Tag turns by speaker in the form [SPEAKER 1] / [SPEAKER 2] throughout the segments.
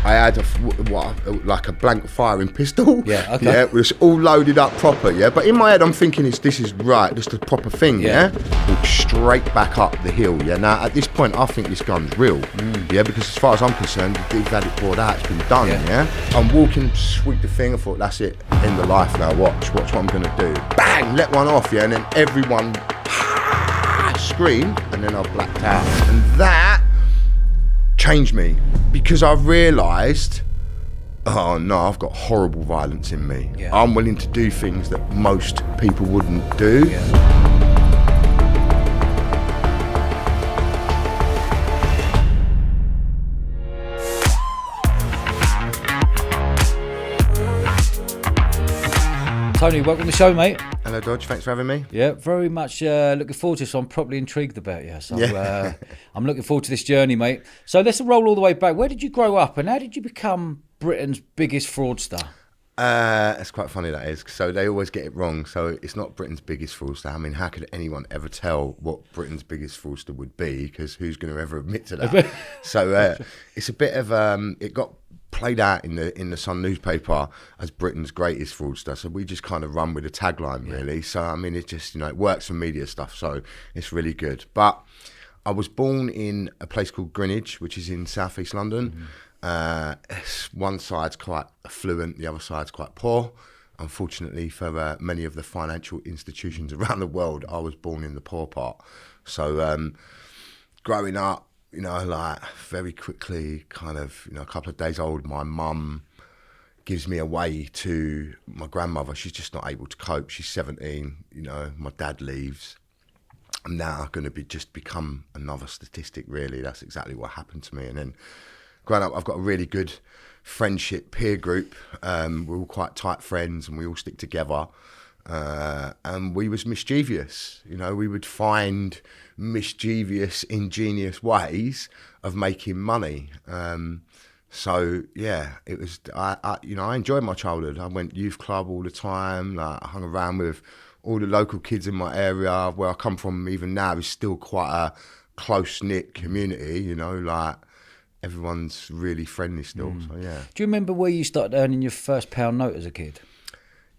[SPEAKER 1] I had like a blank firing pistol.
[SPEAKER 2] Yeah, okay.
[SPEAKER 1] Yeah, it was all loaded up proper, yeah. But in my head, I'm thinking, this is right, this is the proper thing, yeah? Walk straight back up the hill, yeah? Now, at this point, I think this gun's real, yeah? Because as far as I'm concerned, we've had it brought out, it's been done, yeah? I'm walking, sweep the thing, I thought, that's it, end of life now, watch what I'm gonna do. Bang, let one off, yeah? And then everyone screamed, and then I blacked out. And that changed me, because I realised, oh no, I've got horrible violence in me.
[SPEAKER 2] Yeah.
[SPEAKER 1] I'm willing to do things that most people wouldn't do.
[SPEAKER 2] Yeah. Tony, welcome to the show, mate.
[SPEAKER 1] Hello, Dodge. Thanks for having me.
[SPEAKER 2] Yeah, very much looking forward to this. So I'm properly intrigued about you. So I'm looking forward to this journey, mate. So let's roll all the way back. Where did you grow up and how did you become Britain's biggest fraudster?
[SPEAKER 1] It's quite funny, that is. So they always get it wrong. So it's not Britain's biggest fraudster. I mean, how could anyone ever tell what Britain's biggest fraudster would be? Because who's going to ever admit to that? So it's a bit of it got played out in the Sun newspaper as Britain's greatest fraudster. So we just kind of run with the tagline, really. So I mean, it just, it works for media stuff. So it's really good. But I was born in a place called Greenwich, which is in southeast London. One side's quite affluent, the other side's quite poor. Unfortunately for many of the financial institutions around the world, I was born in the poor part. So growing up, like very quickly, kind of, a couple of days old, my mum gives me away to my grandmother. She's just not able to cope. She's 17, my dad leaves. I'm now going to just become another statistic, really. That's exactly what happened to me. And then growing up, I've got a really good friendship peer group. We're all quite tight friends and we all stick together. And we was mischievous, we would find mischievous, ingenious ways of making money. So yeah, it was, I enjoyed my childhood. I went youth club all the time. Like, I hung around with all the local kids in my area. Where I come from even now is still quite a close-knit community, like everyone's really friendly still. So yeah.
[SPEAKER 2] Do you remember where you started earning your first £1 note as a kid?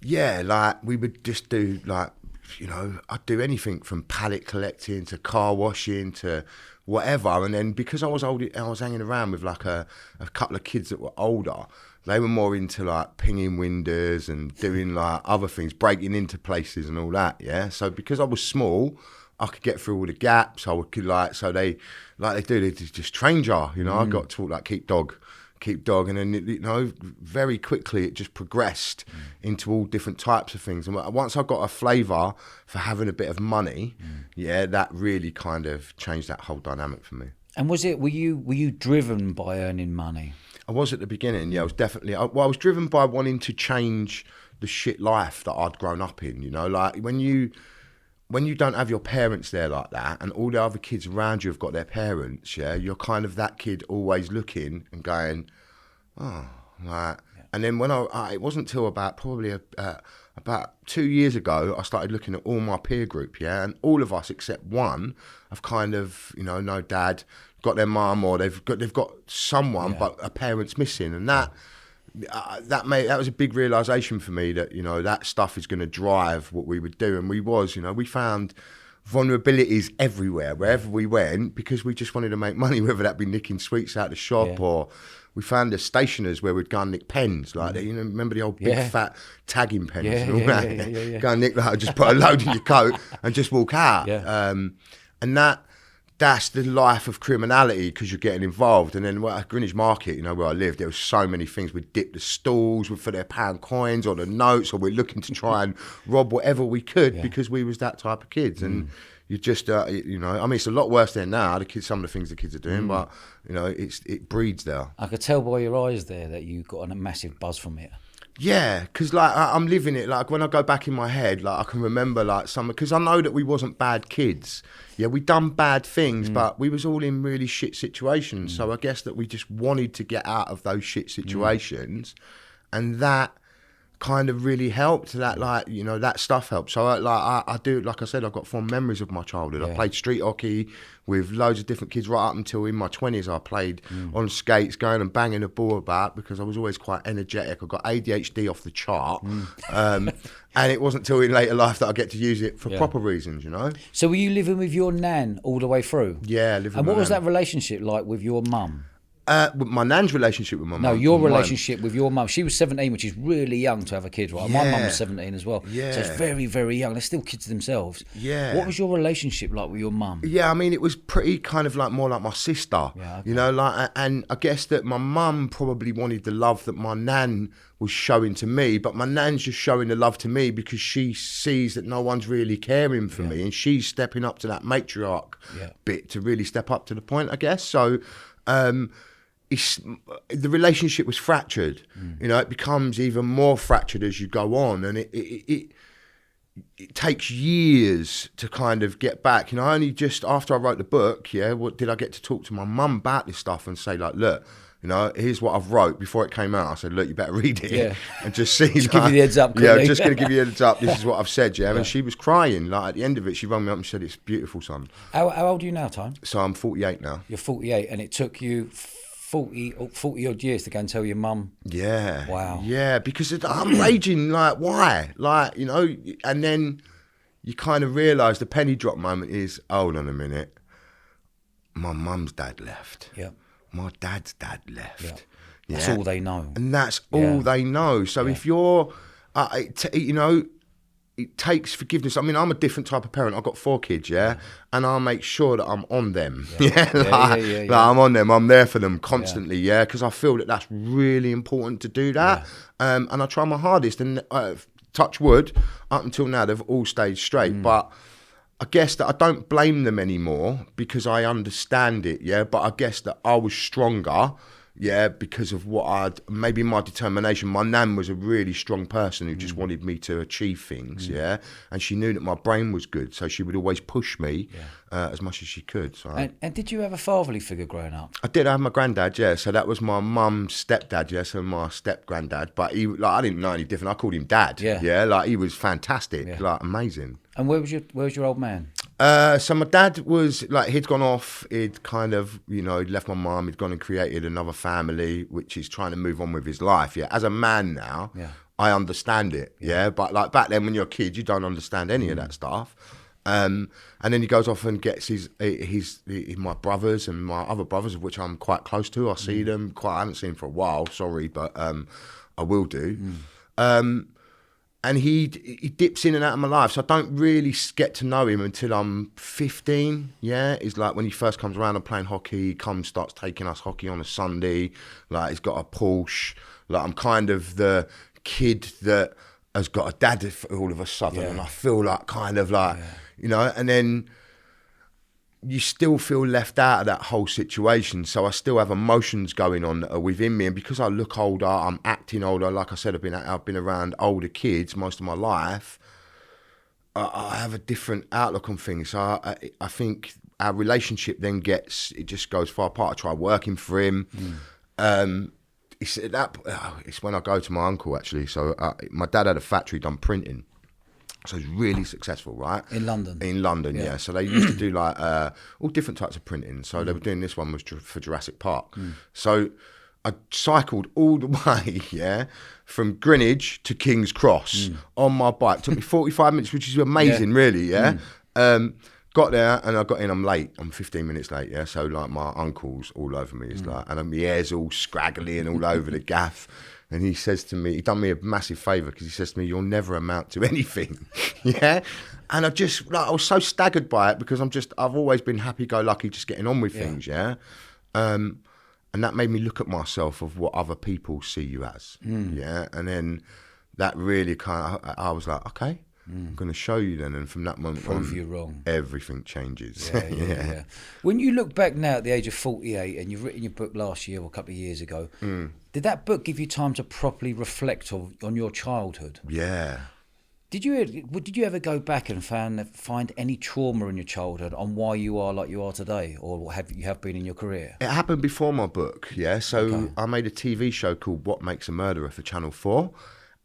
[SPEAKER 1] Yeah, like we would just do I'd do anything from pallet collecting to car washing to whatever. And then because I was old, I was hanging around with like a couple of kids that were older. They were more into like pinging windows and doing like other things, breaking into places and all that. Yeah. So because I was small, I could get through all the gaps. I could they just trained you. I got taught like keep dog, and then very quickly it just progressed into all different types of things. And once I got a flavour for having a bit of money, that really kind of changed that whole dynamic for me.
[SPEAKER 2] And were you driven by earning money?
[SPEAKER 1] I was at the beginning. Yeah, I was definitely. I was driven by wanting to change the shit life that I'd grown up in. Like when you don't have your parents there like that and all the other kids around you have got their parents, you're kind of that kid always looking and going, oh, right. Yeah. And then when it wasn't until about 2 years ago, I started looking at all my peer group, and all of us except one have kind of, no dad, got their mum, or they've got someone, but a parent's missing. And that was a big realisation for me that, that stuff is going to drive what we would do. And we found vulnerabilities everywhere, wherever we went, because we just wanted to make money, whether that be nicking sweets out the shop or we found the stationers where we'd go and nick pens, like, remember the old big fat tagging pens and all that? Go and nick that, just put a load in your coat and just walk out. Yeah. And that's the life of criminality, because you're getting involved. And then at Greenwich Market, where I lived, there was so many things. We'd dip the stalls for their £1 coins or the notes, or we're looking to try and rob whatever we could because we was that type of kids. And you just, I mean, it's a lot worse there now, some of the things the kids are doing, but, it breeds there.
[SPEAKER 2] I could tell by your eyes there that you got a massive buzz from it.
[SPEAKER 1] Yeah, because like I'm living it. Like when I go back in my head, like I can remember like some, because I know that we wasn't bad kids. Yeah, we done bad things, but we was all in really shit situations. So I guess that we just wanted to get out of those shit situations, and that kind of really helped. That like, you know, that stuff helped. So I do, like I said, I've got fond memories of my childhood. I played street hockey with loads of different kids right up until in my 20s. I played on skates, going and banging the ball about because I was always quite energetic. I got ADHD off the chart. And it wasn't till in later life that I get to use it for proper reasons, you know.
[SPEAKER 2] So were you living with your nan all the way through?
[SPEAKER 1] Yeah, living with
[SPEAKER 2] And
[SPEAKER 1] my
[SPEAKER 2] what was
[SPEAKER 1] nan.
[SPEAKER 2] that relationship like with your mum?
[SPEAKER 1] With my nan's relationship with my mum.
[SPEAKER 2] No, your relationship with your mum. She was 17, which is really young to have a kid, right? My mum
[SPEAKER 1] Yeah.
[SPEAKER 2] was 17 as well.
[SPEAKER 1] Yeah.
[SPEAKER 2] So it's very, very young. They're still kids themselves.
[SPEAKER 1] Yeah.
[SPEAKER 2] What was your relationship like with your mum?
[SPEAKER 1] Yeah, I mean, it was pretty kind of like more like my sister,
[SPEAKER 2] Yeah, okay.
[SPEAKER 1] you know, like, and I guess that my mum probably wanted the love that my nan was showing to me, but my nan's just showing the love to me because she sees that no one's really caring for me, and she's stepping up to that matriarch bit to really step up to the point, I guess. So, the relationship was fractured. You know, it becomes even more fractured as you go on, and it takes years to kind of get back. You know, only just after I wrote the book, what did I get to talk to my mum about this stuff and say, like, look, you know, here's what I've wrote before it came out. I said, look, you better read it and just see.
[SPEAKER 2] Just give you the heads up.
[SPEAKER 1] Yeah, just going to give you the heads up. This is what I've said, And she was crying. Like, at the end of it, she rang me up and said, it's beautiful, son.
[SPEAKER 2] How old are you now, Time?
[SPEAKER 1] So I'm 48 now.
[SPEAKER 2] You're 48, and it took you 40 odd years to go and tell your mum.
[SPEAKER 1] Yeah.
[SPEAKER 2] Wow.
[SPEAKER 1] Yeah, because I'm raging, like, why? Like, you know, and then you kind of realise the penny drop moment is, hold on a minute, my mum's dad left.
[SPEAKER 2] Yeah.
[SPEAKER 1] My dad's dad left.
[SPEAKER 2] Yeah. That's all they know.
[SPEAKER 1] And that's all they know. So if you're, you know, it takes forgiveness. I mean, I'm a different type of parent. I've got 4 kids, and I'll make sure that I'm on them. Like, I'm on them. I'm there for them constantly, because I feel that that's really important to do that. And I try my hardest. And touch wood, up until now, they've all stayed straight. But I guess that I don't blame them anymore because I understand it, but I guess that I was stronger, because of maybe my determination. My nan was a really strong person who just wanted me to achieve things, and she knew that my brain was good, so she would always push me as much as she could. So
[SPEAKER 2] And did you have a fatherly figure growing up?
[SPEAKER 1] I did. I had my granddad, so that was my mum's stepdad, so my step granddad. But he, like, I didn't know any different. I called him Dad, like, he was fantastic, like, amazing.
[SPEAKER 2] And where was your old man?
[SPEAKER 1] So my dad was like, he'd gone off, he'd kind of, you know, he'd left my mum, he'd gone and created another family, which he's trying to move on with his life. As a man now, I understand it. But like back then when you're a kid, you don't understand any of that stuff. And then he goes off and gets my brothers and my other brothers, of which I'm quite close to. I see them I haven't seen them for a while, sorry, but I will do. And he dips in and out of my life, so I don't really get to know him until I'm 15. It's like when he first comes around, I'm playing hockey. He starts taking us hockey on a Sunday. Like, he's got a Porsche. Like, I'm kind of the kid that has got a dad all of a sudden, and I feel like kind of like, you know. And then you still feel left out of that whole situation. So I still have emotions going on that are within me. And because I look older, I'm acting older. Like I said, I've been around older kids most of my life. I have a different outlook on things. So I think our relationship then it just goes far apart. I try working for him. It's when I go to my uncle, actually. So my dad had a factory done printing. So he's really successful, right?
[SPEAKER 2] In London?
[SPEAKER 1] In London, So they used to do like all different types of printing. So they were doing this one was for Jurassic Park. So I cycled all the way, from Greenwich to King's Cross on my bike. It took me 45 minutes, which is amazing, really, got there and I got in, I'm late. I'm 15 minutes late, So like my uncle's all over me. It's like, and my hair's all scraggly and all over the gaff. And he says to me, he done me a massive favour because he says to me, you'll never amount to anything. And I just, like, I was so staggered by it because I've always been happy-go-lucky, just getting on with things, And that made me look at myself of what other people see you as, And then that really I was like, okay, I'm going to show you then. And from that moment
[SPEAKER 2] Prove
[SPEAKER 1] on,
[SPEAKER 2] you wrong.
[SPEAKER 1] everything changes.
[SPEAKER 2] When you look back now at the age of 48, and you've written your book last year or a couple of years ago, did that book give you time to properly reflect on your childhood?
[SPEAKER 1] Yeah.
[SPEAKER 2] Did you ever go back and find any trauma in your childhood on why you are like you are today, or you have been in your career?
[SPEAKER 1] It happened before my book, So I made a TV show called What Makes a Murderer for Channel 4.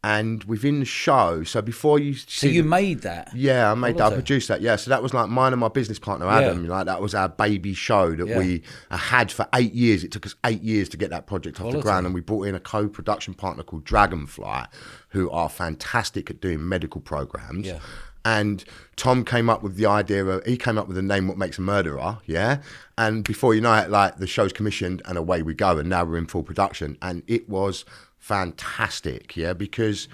[SPEAKER 1] And within the show, so before you see...
[SPEAKER 2] So you made that?
[SPEAKER 1] Yeah, I made that. I produced that, yeah. So that was like mine and my business partner, Adam. Like that was our baby show that we had for 8 years. It took us 8 years to get that project off the ground. And we brought in a co-production partner called Dragonfly, who are fantastic at doing medical programs.
[SPEAKER 2] Yeah.
[SPEAKER 1] And Tom came up with the idea he came up with the name What Makes a Murderer, yeah? And before you know it, like the show's commissioned and away we go. And now we're in full production. And it was fantastic, yeah, because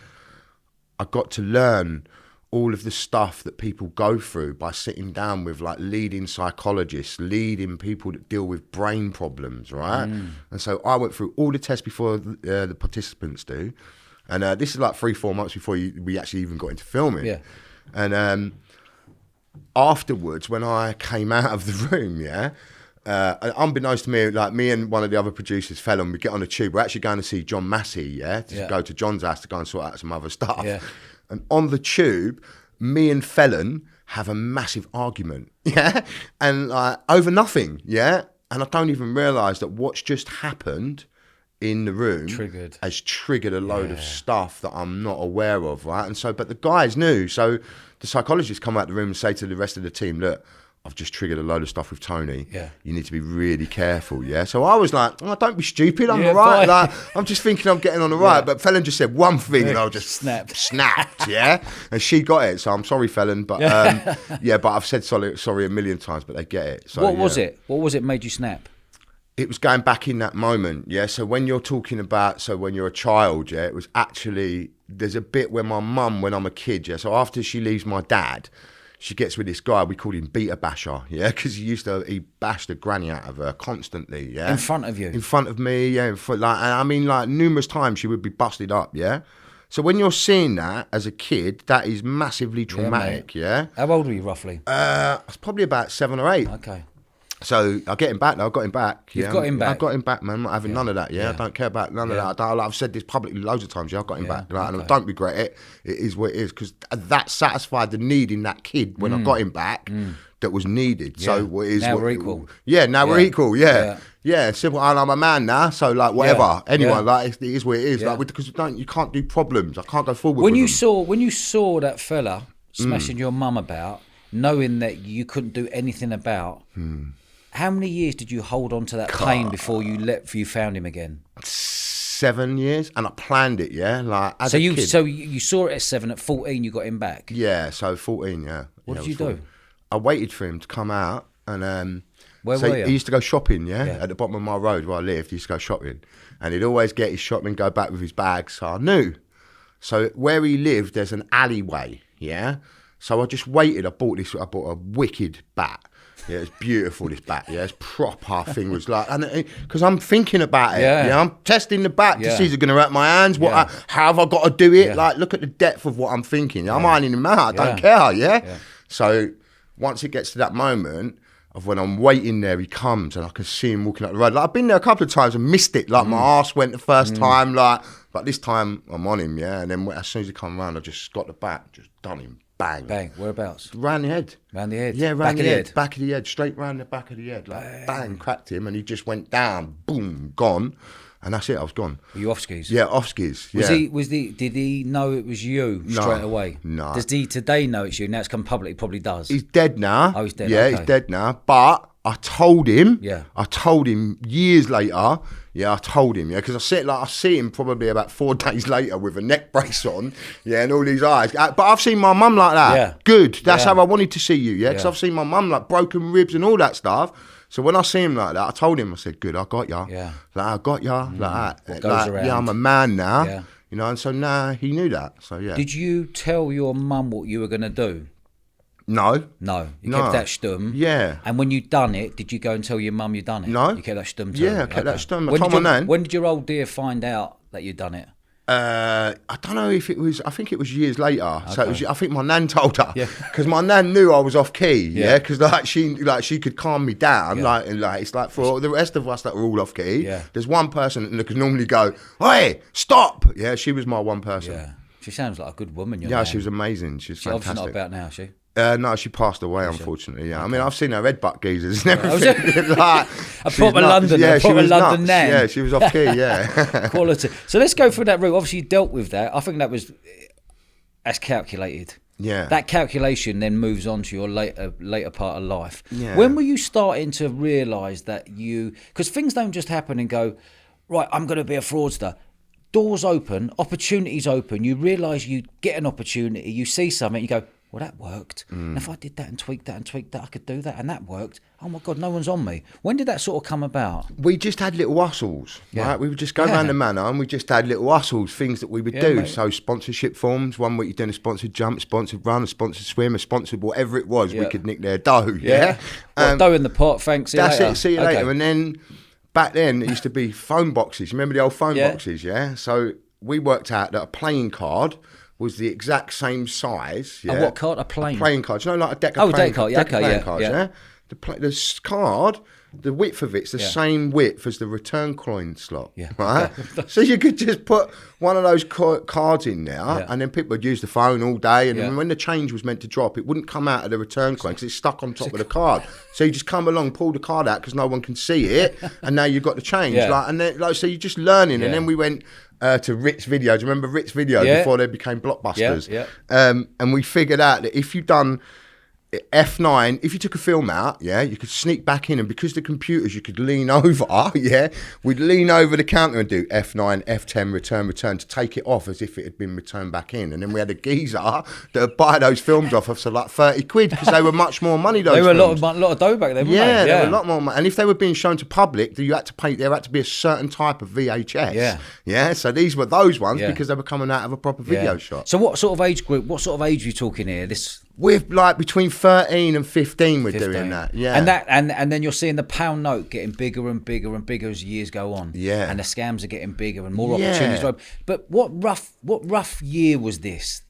[SPEAKER 1] I got to learn all of the stuff that people go through by sitting down with like leading psychologists, leading people that deal with brain problems, right? And so I went through all the tests before the participants do. And this is like 3-4 months before we actually even got into filming.
[SPEAKER 2] Yeah.
[SPEAKER 1] And afterwards, when I came out of the room, unbeknownst to me, like me and one of the other producers, Fallon, we get on a tube. We're actually going to see John Massey, to go to John's house to go and sort out some other stuff. Yeah. And on the tube, me and Fallon have a massive argument, and like over nothing, And I don't even realise that what's just happened in the room has triggered a load of stuff that I'm not aware of, right? And so, but the guys knew. So the psychologists come out the room and say to the rest of the team, look, I've just triggered a load of stuff with Tony. Yeah. You need to be really careful, So I was like, oh, don't be stupid, I'm all right. Like, I'm just thinking I'm getting on the right. But Fallon just said one thing and I was just snapped, And she got it. So I'm sorry, Fallon. But but I've said sorry a million times, but they get it. So,
[SPEAKER 2] what was it? What was it made you snap?
[SPEAKER 1] It was going back in that moment, So when you're talking about, when you're a child, it was actually, there's a bit where my mum, when I'm a kid, So after she leaves my dad, she gets with this guy, we called him Beta Basher, because he bashed the granny out of her constantly,
[SPEAKER 2] In front of you?
[SPEAKER 1] In front of me, numerous times she would be busted up, So when you're seeing that as a kid, that is massively traumatic,
[SPEAKER 2] How old were you roughly?
[SPEAKER 1] I was probably about 7 or 8.
[SPEAKER 2] Okay.
[SPEAKER 1] So I get him back now. I got him back.
[SPEAKER 2] You've got him back?
[SPEAKER 1] I got him back, man. I'm not having none of that. I don't care about none of that. I've said this publicly loads of times. I got him back. Like, and I don't regret it. It is what it is, because that satisfied the need in that kid when I got him back that was needed. So what is
[SPEAKER 2] now we're equal.
[SPEAKER 1] Now we're equal. Yeah, simple. And I'm a man now, so like whatever. Anyone, like it is what it is. Like because you can't do problems. I can't go forward.
[SPEAKER 2] When you saw that fella smashing your mum about, knowing that you couldn't do anything about. How many years did you hold on to that pain before you found him again?
[SPEAKER 1] 7 years, and I planned it. Like as a kid.
[SPEAKER 2] So you saw it at 7. At 14, you got him back.
[SPEAKER 1] Yeah, so 14.
[SPEAKER 2] What did you do?
[SPEAKER 1] I waited for him to come out, and
[SPEAKER 2] where were you?
[SPEAKER 1] He used to go shopping. At the bottom of my road where I lived, he used to go shopping, and he'd always get his shopping, go back with his bags. So I knew. So where he lived, there's an alleyway. So I just waited. I bought a wicked bat. It's beautiful, this bat. It's proper thing. Was like, and because I'm thinking about it. I'm testing the bat to see is it going to hurt my hands. How have I got to do it? Like, look at the depth of what I'm thinking. I'm ironing him out. I don't care. So once it gets to that moment of when I'm waiting there, he comes and I can see him walking up the road. Like I've been there a couple of times and missed it. Like my arse went the first time. But this time I'm on him. And then as soon as he come around, I just got the bat, just done him. Bang.
[SPEAKER 2] Bang. Whereabouts?
[SPEAKER 1] Round the head.
[SPEAKER 2] Round the head?
[SPEAKER 1] Yeah, round the head. Back of the head. Straight round the back of the head. Like, bang, cracked him, and he just went down. Boom, gone. And that's it, I was gone.
[SPEAKER 2] Were you off skis?
[SPEAKER 1] Yeah, off skis. Yeah.
[SPEAKER 2] Did he know it was you straight away?
[SPEAKER 1] No.
[SPEAKER 2] Does he today know it's you? Now it's come public, he probably does.
[SPEAKER 1] He's dead now.
[SPEAKER 2] Oh, he's dead.
[SPEAKER 1] Yeah, he's dead now. But I told him.
[SPEAKER 2] Yeah.
[SPEAKER 1] I told him years later. Yeah, I told him. Yeah, because I see him probably about 4 days later with a neck brace on. Yeah, and all these eyes. But I've seen my mum like that. Yeah. Good. That's how I wanted to see you. Yeah, because I've seen my mum like broken ribs and all that stuff. So when I see him like that, I told him. I said, "Good, I got ya.
[SPEAKER 2] Yeah.
[SPEAKER 1] Like I got ya. Like that.
[SPEAKER 2] What goes around.
[SPEAKER 1] Yeah, I'm a man now. Yeah. You know, and so now he knew that. So yeah.
[SPEAKER 2] Did you tell your mum what you were going to do?
[SPEAKER 1] No.
[SPEAKER 2] You kept that stum.
[SPEAKER 1] Yeah.
[SPEAKER 2] And when you'd done it, did you go and tell your mum you'd done it?
[SPEAKER 1] No.
[SPEAKER 2] You kept that stum too?
[SPEAKER 1] Yeah, I kept that stum. I told my nan.
[SPEAKER 2] When did your old dear find out that you'd done it?
[SPEAKER 1] I don't know if it was, I think it was years later. Okay. So it was, I think my nan told her. Yeah. Because my nan knew I was off key. Yeah. Because she could calm me down. Yeah. It's like for the rest of us that were all off key, there's one person that could normally go, "Hey, stop." Yeah, she was my one person.
[SPEAKER 2] Yeah. She sounds like a good woman.
[SPEAKER 1] Yeah, she was amazing. She's fantastic.
[SPEAKER 2] Obviously not about now, is she?
[SPEAKER 1] No, she passed away, unfortunately. Yeah, okay. I mean, I've seen her headbutt geezers and
[SPEAKER 2] Oh,
[SPEAKER 1] everything. Like,
[SPEAKER 2] a proper London,
[SPEAKER 1] yeah,
[SPEAKER 2] proper London nan.
[SPEAKER 1] Yeah, she was off key. Yeah,
[SPEAKER 2] quality. So let's go through that route. Obviously, you dealt with that. I think that's calculated.
[SPEAKER 1] Yeah.
[SPEAKER 2] That calculation then moves on to your later part of life.
[SPEAKER 1] Yeah.
[SPEAKER 2] When were you starting to realise that because things don't just happen and go, right, I'm going to be a fraudster. Doors open, opportunities open. You realise you get an opportunity, you see something, you go, well, that worked. And if I did that and tweaked that, I could do that, and that worked. Oh my God, no one's on me. When did that sort of come about?
[SPEAKER 1] We just had little hustles, right? We would just go around the manor and we just had little hustles, things that we would do. Mate. So sponsorship forms, one week you're doing a sponsored jump, sponsored run, a sponsored swim, a sponsored whatever it was, we could nick their dough. Yeah.
[SPEAKER 2] Dough in the pot, thanks.
[SPEAKER 1] That's it, see you later. And then back then, it used to be phone boxes. Remember the old phone boxes, yeah? So we worked out that a playing card was the exact same size. Yeah?
[SPEAKER 2] What card? A playing
[SPEAKER 1] card. You know, like a deck of playing cards.
[SPEAKER 2] Yeah.
[SPEAKER 1] The card, the width of it's the same width as the return coin slot. Yeah. Right? So you could just put one of those cards in there and then people would use the phone all day. And then when the change was meant to drop, it wouldn't come out of the return coin because it's stuck on top of the card. So you just come along, pull the card out because no one can see it. And now you've got the change. So you're just learning. And then we went to Ritz Video. Do you remember Ritz Video before they became Blockbusters? And we figured out that if you'd done F9, if you took a film out, you could sneak back in, and because the computers, you could lean over, we'd lean over the counter and do F9, F10, return to take it off as if it had been returned back in. And then we had a geezer that would buy those films off us for like 30 quid because they were much more money. Those
[SPEAKER 2] they were
[SPEAKER 1] films.
[SPEAKER 2] a lot of dough back then, weren't
[SPEAKER 1] they? They were a lot more money. And if they were being shown to public, you had to pay. There had to be a certain type of VHS. So these were those ones because they were coming out of a proper video shop.
[SPEAKER 2] So what sort of age group? What sort of age are you talking here?
[SPEAKER 1] We're like between 13 and 15 we're doing that. Yeah.
[SPEAKER 2] And then you're seeing the pound note getting bigger and bigger and bigger as years go on. Yeah. And the scams are getting bigger and more opportunities. But what rough year was this?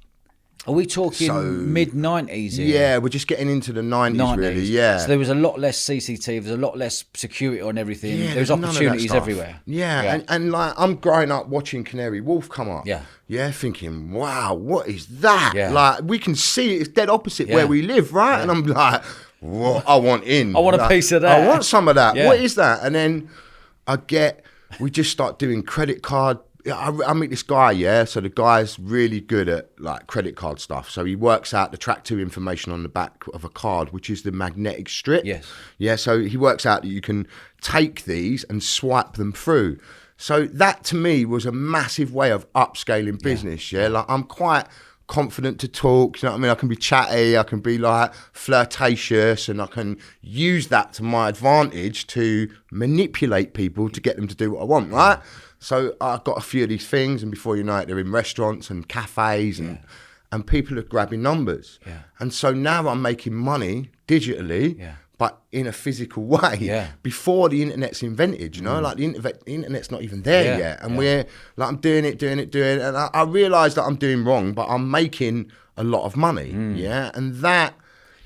[SPEAKER 2] Are we talking mid-90s here?
[SPEAKER 1] Yeah, we're just getting into the 90s really, yeah.
[SPEAKER 2] So there was a lot less CCTV, there was a lot less security on everything. Yeah, there was opportunities everywhere.
[SPEAKER 1] Yeah. And like I'm growing up watching Canary Wolf come up. Yeah, thinking, wow, what is that? Yeah. Like we can see it's dead opposite where we live, right? Yeah. And I'm like, what? I want in.
[SPEAKER 2] I want a piece of that.
[SPEAKER 1] I want some of that. Yeah. What is that? And then we just start doing credit card. I meet this guy, so the guy's really good at like credit card stuff. So he works out the track to information on the back of a card, which is the magnetic strip. Yes. Yeah, so he works out that you can take these and swipe them through. So that to me was a massive way of upscaling business, Like I'm quite confident to talk, you know what I mean? I can be chatty, I can be like flirtatious, and I can use that to my advantage to manipulate people to get them to do what I want, right? So I've got a few of these things, and before you know it, they're in restaurants and cafes, and people are grabbing numbers. Yeah. And so now I'm making money digitally, but in a physical way before the internet's invented, you know, like the internet's not even there yet. And we're like, I'm doing it. And I realise that I'm doing wrong, but I'm making a lot of money. And that.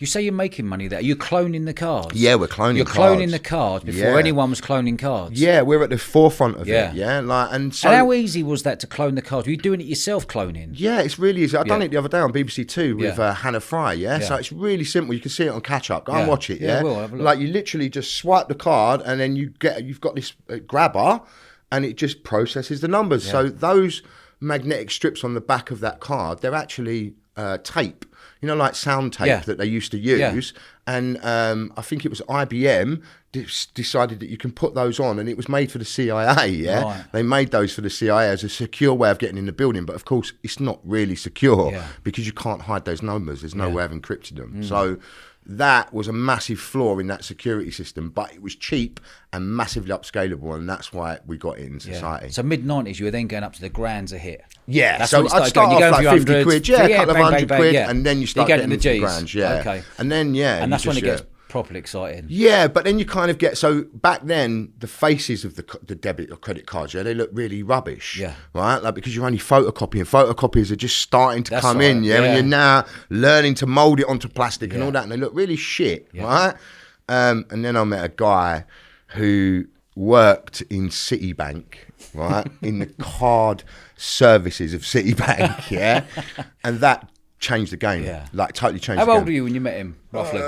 [SPEAKER 2] You say you're making money there. Are you cloning the cards?
[SPEAKER 1] Yeah, we're cloning
[SPEAKER 2] You're cloning the cards before anyone was cloning cards.
[SPEAKER 1] Yeah, we're at the forefront of it. Yeah. And
[SPEAKER 2] how easy was that to clone the cards? Were you doing it yourself, cloning?
[SPEAKER 1] Yeah, it's really easy. I done it the other day on BBC Two with Hannah Fry, So it's really simple. You can see it on catch up. Go and watch it,
[SPEAKER 2] Yeah, we'll have a look.
[SPEAKER 1] Like you literally just swipe the card and then you've got this grabber and it just processes the numbers. So those magnetic strips on the back of that card, they're actually tape. You know, like sound tape that they used to use. And I think it was IBM decided that you can put those on, and it was made for the CIA, Right. They made those for the CIA as a secure way of getting in the building. But, of course, it's not really secure because you can't hide those numbers. There's no way of encrypting them. So that was a massive flaw in that security system, but it was cheap and massively upscalable, and that's why we got it in society.
[SPEAKER 2] So mid-90s, you were then going up to the grands a hit.
[SPEAKER 1] Yeah,
[SPEAKER 2] that's
[SPEAKER 1] so I'd start off like 50 quid, a couple of hundred quid, and then you start getting into the grands,
[SPEAKER 2] Okay.
[SPEAKER 1] And then,
[SPEAKER 2] and that's when it gets properly exciting.
[SPEAKER 1] Yeah, but then you kind of get, so back then, the faces of the debit or credit cards, they look really rubbish, right? Like because you're only photocopying. Photocopiers are just starting to come in, and you're now learning to mould it onto plastic and all that, and they look really shit, right? And then I met a guy who worked in Citibank, right, in the card services of Citibank, and that changed the game.
[SPEAKER 2] Yeah.
[SPEAKER 1] Like totally changed the
[SPEAKER 2] How
[SPEAKER 1] game.
[SPEAKER 2] old were you when you met him, roughly?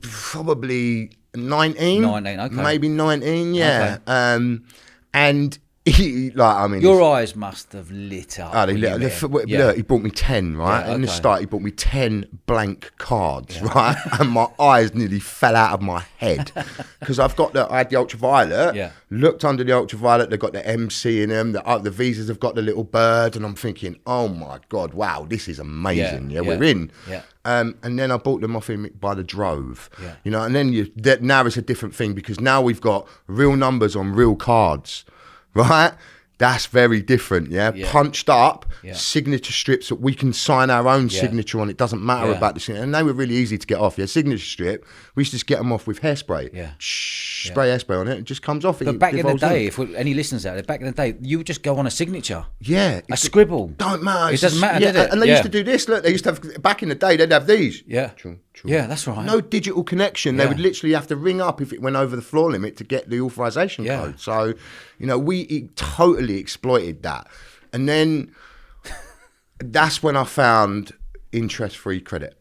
[SPEAKER 1] Probably 19.
[SPEAKER 2] 19, okay.
[SPEAKER 1] Maybe 19, yeah. Okay. And he, like, I mean...
[SPEAKER 2] Your eyes must have lit up.
[SPEAKER 1] Oh, look, he bought me 10, right?
[SPEAKER 2] Yeah,
[SPEAKER 1] In the
[SPEAKER 2] okay.
[SPEAKER 1] start, he bought me 10 blank cards, right? And my eyes nearly fell out of my head. Because I had the ultraviolet, looked under the ultraviolet, they've got the MC in them, the visas have got the little bird, and I'm thinking, oh my God, wow, this is amazing. Yeah, we're in.
[SPEAKER 2] Yeah.
[SPEAKER 1] And then I bought them off him by the drove, you know, and then now it's a different thing because now we've got real numbers on real cards. Right? That's very different, yeah? Punched up, signature strips that we can sign our own signature on. It doesn't matter about the signature. And they were really easy to get off, signature strip. We used to just get them off with hairspray. Spray hairspray on it, it just comes off.
[SPEAKER 2] But back in the day, if any listeners out there, back in the day, you would just go on a signature.
[SPEAKER 1] Yeah.
[SPEAKER 2] A scribble.
[SPEAKER 1] Don't matter.
[SPEAKER 2] It doesn't matter, did it?
[SPEAKER 1] And they used to do this. Look, they used to have, back in the day, they'd have these.
[SPEAKER 2] Yeah. Yeah, that's right.
[SPEAKER 1] No digital connection. They would literally have to ring up if it went over the floor limit to get the authorization code. So, you know, we totally exploited that. And then that's when I found interest-free credit.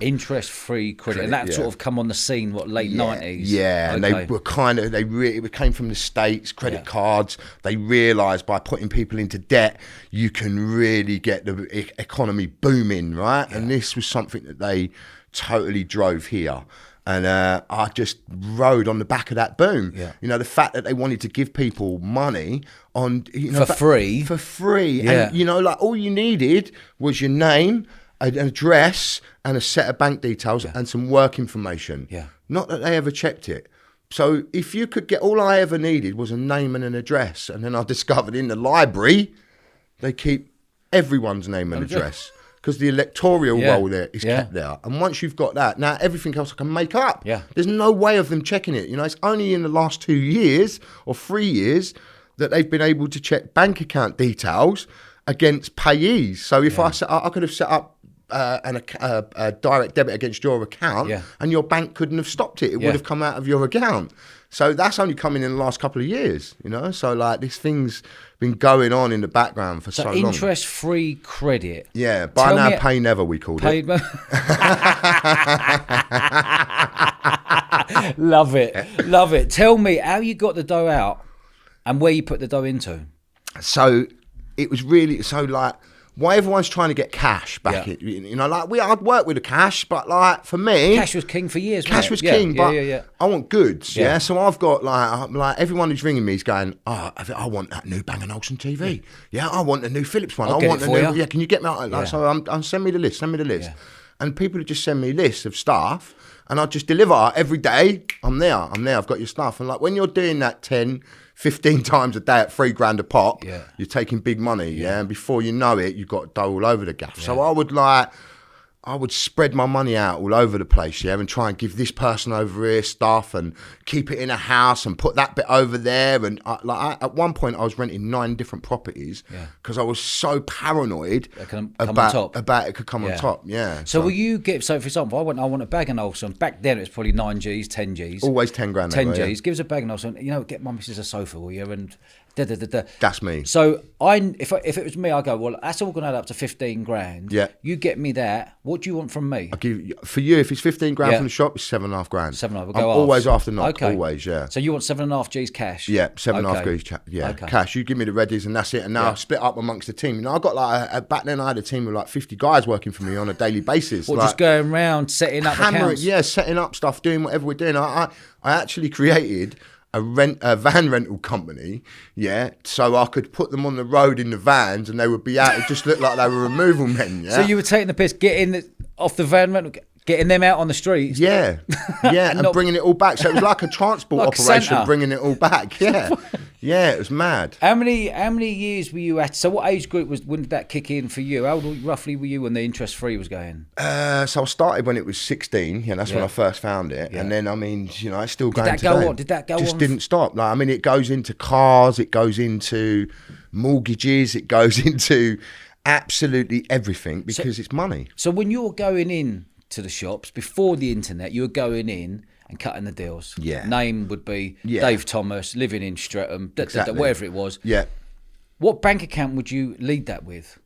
[SPEAKER 2] Interest-free credit. And that sort of come on the scene, late 90s?
[SPEAKER 1] Yeah, and they were kind of, it came from the States, credit cards. They realised by putting people into debt, you can really get the economy booming, right? And this was something that they totally drove here. And I just rode on the back of that boom. Yeah. You know, the fact that they wanted to give people money on... You know,
[SPEAKER 2] for free.
[SPEAKER 1] For free. Yeah. And, you know, like all you needed was your name, an address and a set of bank details and some work information. Yeah. Not that they ever checked it. So if you could get... All I ever needed was a name and an address. And then I discovered in the library, they keep everyone's name and address. Because the electoral roll there is kept there. And once you've got that, now everything else I can make up. Yeah. There's no way of them checking it. You know, it's only in the last 2 years or 3 years that they've been able to check bank account details against payees. So if I could have set up a direct debit against your account and your bank couldn't have stopped it. It would have come out of your account. So that's only coming in the last couple of years, you know? So like this thing's been going on in the background for so long.
[SPEAKER 2] Interest-free credit.
[SPEAKER 1] Yeah, buy now, pay never, we called it.
[SPEAKER 2] Love it, love it. Tell me how you got the dough out and where you put the dough into.
[SPEAKER 1] So it was really, why everyone's trying to get cash back. You know, like I'd work with the cash, but like for me,
[SPEAKER 2] cash was king for years.
[SPEAKER 1] Cash was king, but I want goods. Yeah, so I've got like everyone who's ringing me is going, I want that new Bang & Olufsen TV. Yeah, I want the new Philips one. I want the new. Yeah, can you get me? So I'm send me the list. Send me the list. Yeah. And people would just send me lists of stuff, and I just deliver every day. I'm there. I've got your stuff, and like when you're doing that 10, 15 times a day at $3,000 a pop, you're taking big money, and before you know it, you've got dough all over the gaff. So I would spread my money out all over the place, and try and give this person over here stuff and keep it in a house and put that bit over there. And at one point, I was renting 9 different properties because I was so paranoid about it could come on top. Yeah.
[SPEAKER 2] So will you get? So for example, I want a Bang & Olufsen. Back then, it was probably 9 Gs, 10 Gs.
[SPEAKER 1] Always 10 grand.
[SPEAKER 2] 10 Gs. Give us a Bang & Olufsen. You know, get my missus a sofa, will you? And
[SPEAKER 1] that's me.
[SPEAKER 2] So if it was me, I go, well, that's all going to add up to 15 grand. Yeah. You get me that. What do you want from me?
[SPEAKER 1] I'll give you, for you, if it's 15 grand from the shop, it's 7.5 grand.
[SPEAKER 2] 7.5.
[SPEAKER 1] I'm always after knock. Always, yeah.
[SPEAKER 2] So you want 7.5 Gs cash?
[SPEAKER 1] Yeah, 7.5 Gs. Cash. You give me the readies and that's it. And now I've split up amongst the team. You know, I got back then I had a team of 50 guys working for me on a daily basis.
[SPEAKER 2] Just going around setting up accounts?
[SPEAKER 1] Yeah, setting up stuff, doing whatever we're doing. I actually created a van rental company, so I could put them on the road in the vans and they would be out. It just looked like they were removal men. Yeah?
[SPEAKER 2] So you were taking the piss, off the van rental, getting them out on the streets.
[SPEAKER 1] Yeah, and bringing it all back. So it was like a transport operation, Santa. Bringing it all back. Yeah, it was mad.
[SPEAKER 2] How many years were you at? So what age group when did that kick in for you? How old roughly were you when the interest free was going?
[SPEAKER 1] So I started when it was 16. Yeah, that's when I first found it. Yeah. And then, I mean, you know, it's still going today.
[SPEAKER 2] Did that go on?
[SPEAKER 1] Just didn't stop. Like, I mean, it goes into cars, it goes into mortgages, it goes into absolutely everything because it's money.
[SPEAKER 2] So when you're going in to the shops before the internet, you were going in and cutting the deals. Yeah. Name would be Dave Thomas, living in Streatham, whatever it was.
[SPEAKER 1] Yeah.
[SPEAKER 2] What bank account would you lead that with?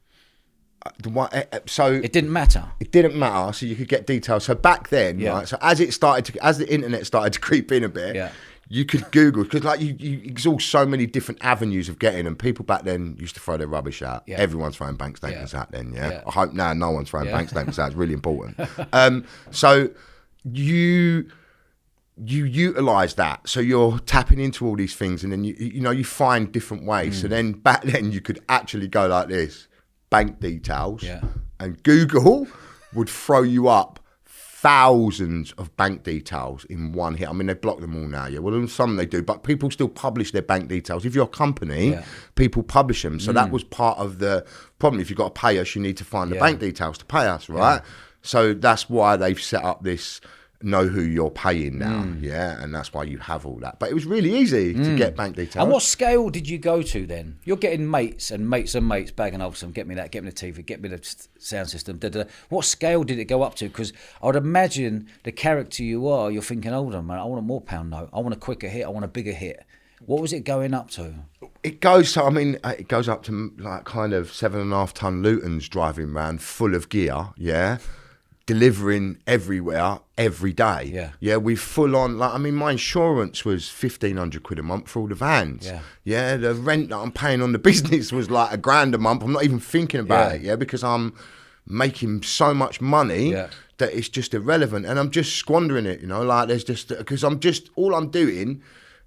[SPEAKER 1] So
[SPEAKER 2] It didn't matter.
[SPEAKER 1] it didn't matter, so you could get details. So back then, right? So as the internet started to creep in a bit, you could Google, because like you exhaust so many different avenues of getting, and people back then used to throw their rubbish out. Everyone's throwing bank statements out then. I hope now no one's throwing bank statements out. It's really important. So you utilize that, so you're tapping into all these things, and then you find different ways. So then back then you could actually go like this: bank details, and Google would throw you up thousands of bank details in one hit. I mean, they block them all now, well, some they do, but people still publish their bank details. If you're a company, people publish them. So that was part of the problem. If you've got to pay us, you need to find the bank details to pay us, right? So that's why they've set up this know who you're paying now, and that's why you have all that. But it was really easy to get bank details.
[SPEAKER 2] And what scale did you go to then? You're getting mates and mates bagging off some, get me that, get me the TV, get me the sound system. What scale did it go up to? Because I would imagine the character you are, you're thinking, hold on, man, I want a more pound note, I want a quicker hit, I want a bigger hit. What was it going up to?
[SPEAKER 1] It goes up to like kind of 7.5 ton Lutons driving around full of gear, delivering everywhere every day. We full on, like, I mean, my insurance was 1,500 quid a month for all the vans. The rent that I'm paying on the business was like $1,000 a month. I'm not even thinking about it, because I'm making so much money that it's just irrelevant, and I'm just squandering it, like there's just, because all I'm doing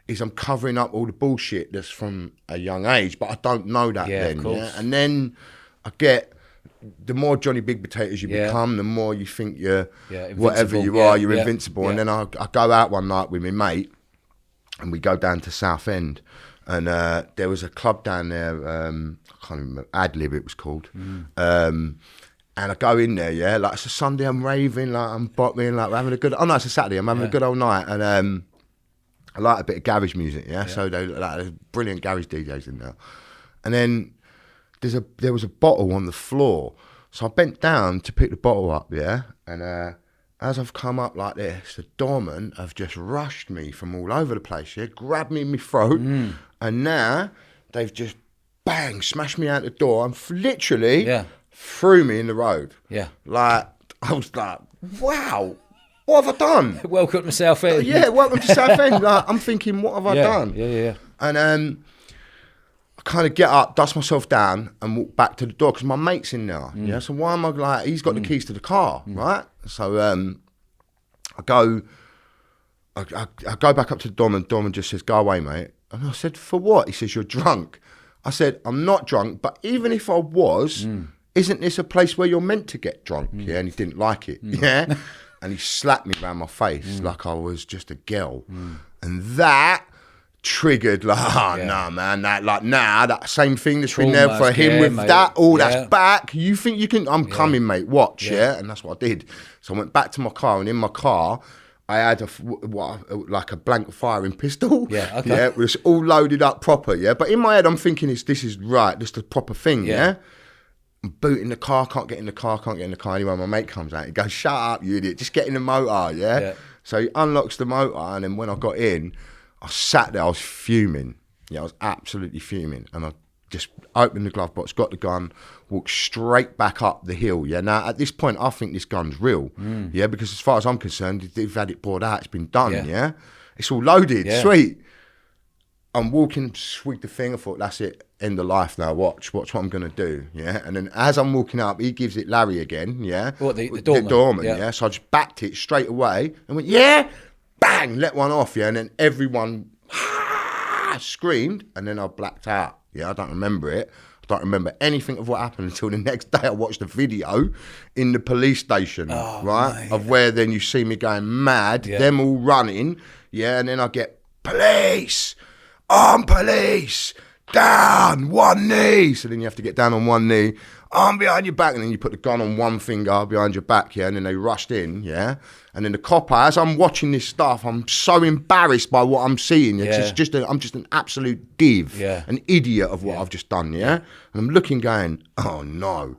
[SPEAKER 1] is I'm covering up all the bullshit that's from a young age, but I don't know that then. And then I get, the more Johnny Big Potatoes you become, the more you think you're whatever you are, you're invincible. And then I go out one night with my mate, and we go down to Southend, and there was a club down there, I can't remember, Adlib it was called. And I go in there, like it's a Sunday, I'm raving, like I'm bottling, like we're having a good, oh no, it's a Saturday, I'm having a good old night, and I like a bit of garage music, so there's brilliant garage DJs in there. And then there was a bottle on the floor, so I bent down to pick the bottle up, and as I've come up like this, the doorman have just rushed me from all over the place, grabbed me in my throat, and now they've just bang smashed me out the door and literally threw me in the road. Like, I was like, wow, what have I done?
[SPEAKER 2] Welcome to Southend.
[SPEAKER 1] Welcome to Southend. Like, I'm thinking, what have I done? And I kind of get up, dust myself down, and walk back to the door, because my mate's in there. So why am I like, he's got the keys to the car, right? So I go back up to the doorman. Doorman just says, "Go away, mate." And I said, "For what?" He says, "You're drunk." I said, "I'm not drunk, but even if I was, isn't this a place where you're meant to get drunk?" And he didn't like it. And he slapped me around my face like I was just a girl. And that triggered, like, nah, man, that same thing that's been there for him with mate. That, that's back. You think you can, I'm coming, mate, watch, And that's what I did. So I went back to my car, and in my car, I had like a blank firing pistol. It was all loaded up proper, But in my head, I'm thinking, this is right, this is the proper thing, I'm booting the car, can't get in the car. Anyway, my mate comes out, he goes, "Shut up, you idiot, just get in the motor, So he unlocks the motor, and then when I got in, I sat there, I was fuming. I was absolutely fuming. And I just opened the glove box, got the gun, walked straight back up the hill. Now, at this point, I think this gun's real. Because as far as I'm concerned, they've had it poured out, it's been done, It's all loaded, sweet. I'm walking, swig the thing, I thought, that's it, end of life now, watch what I'm going to do, And then as I'm walking up, he gives it Larry again,
[SPEAKER 2] What, the doorman?
[SPEAKER 1] The doorman, So I just backed it straight away and went, bang, let one off, and then everyone screamed, and then I blacked out. I don't remember it. I don't remember anything of what happened until the next day I watched a video in the police station, of where then you see me going mad, them all running, and then I get, "Police, armed police, down, one knee." So then you have to get down on one knee, arm behind your back, and then you put the gun on one finger behind your back, and then they rushed in, and then the copper, as I'm watching this stuff, I'm so embarrassed by what I'm seeing. I'm just an absolute div, an idiot of what I've just done, and I'm looking, going, oh no.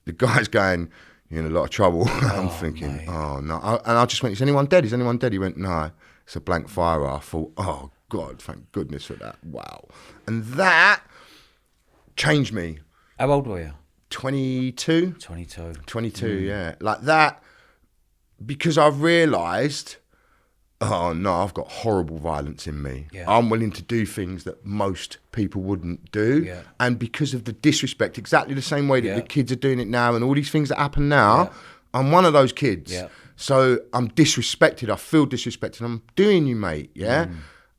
[SPEAKER 1] The guy's going, "You're in a lot of trouble." I'm thinking, mate. Oh no. And I just went, "Is anyone dead? Is anyone dead?" He went, "No, it's a blank fire." I thought, oh God, thank goodness for that. Wow. And that changed me.
[SPEAKER 2] How old were you?
[SPEAKER 1] 22.
[SPEAKER 2] 22.
[SPEAKER 1] Yeah, like that, because I've realised, oh no, I've got horrible violence in me.
[SPEAKER 2] Yeah.
[SPEAKER 1] I'm willing to do things that most people wouldn't do.
[SPEAKER 2] Yeah.
[SPEAKER 1] And because of the disrespect, exactly the same way that
[SPEAKER 2] Yeah.
[SPEAKER 1] the kids are doing it now and all these things that happen now,
[SPEAKER 2] Yeah.
[SPEAKER 1] I'm one of those kids.
[SPEAKER 2] Yeah.
[SPEAKER 1] So I'm disrespected. I feel disrespected. I'm doing you, mate. Yeah.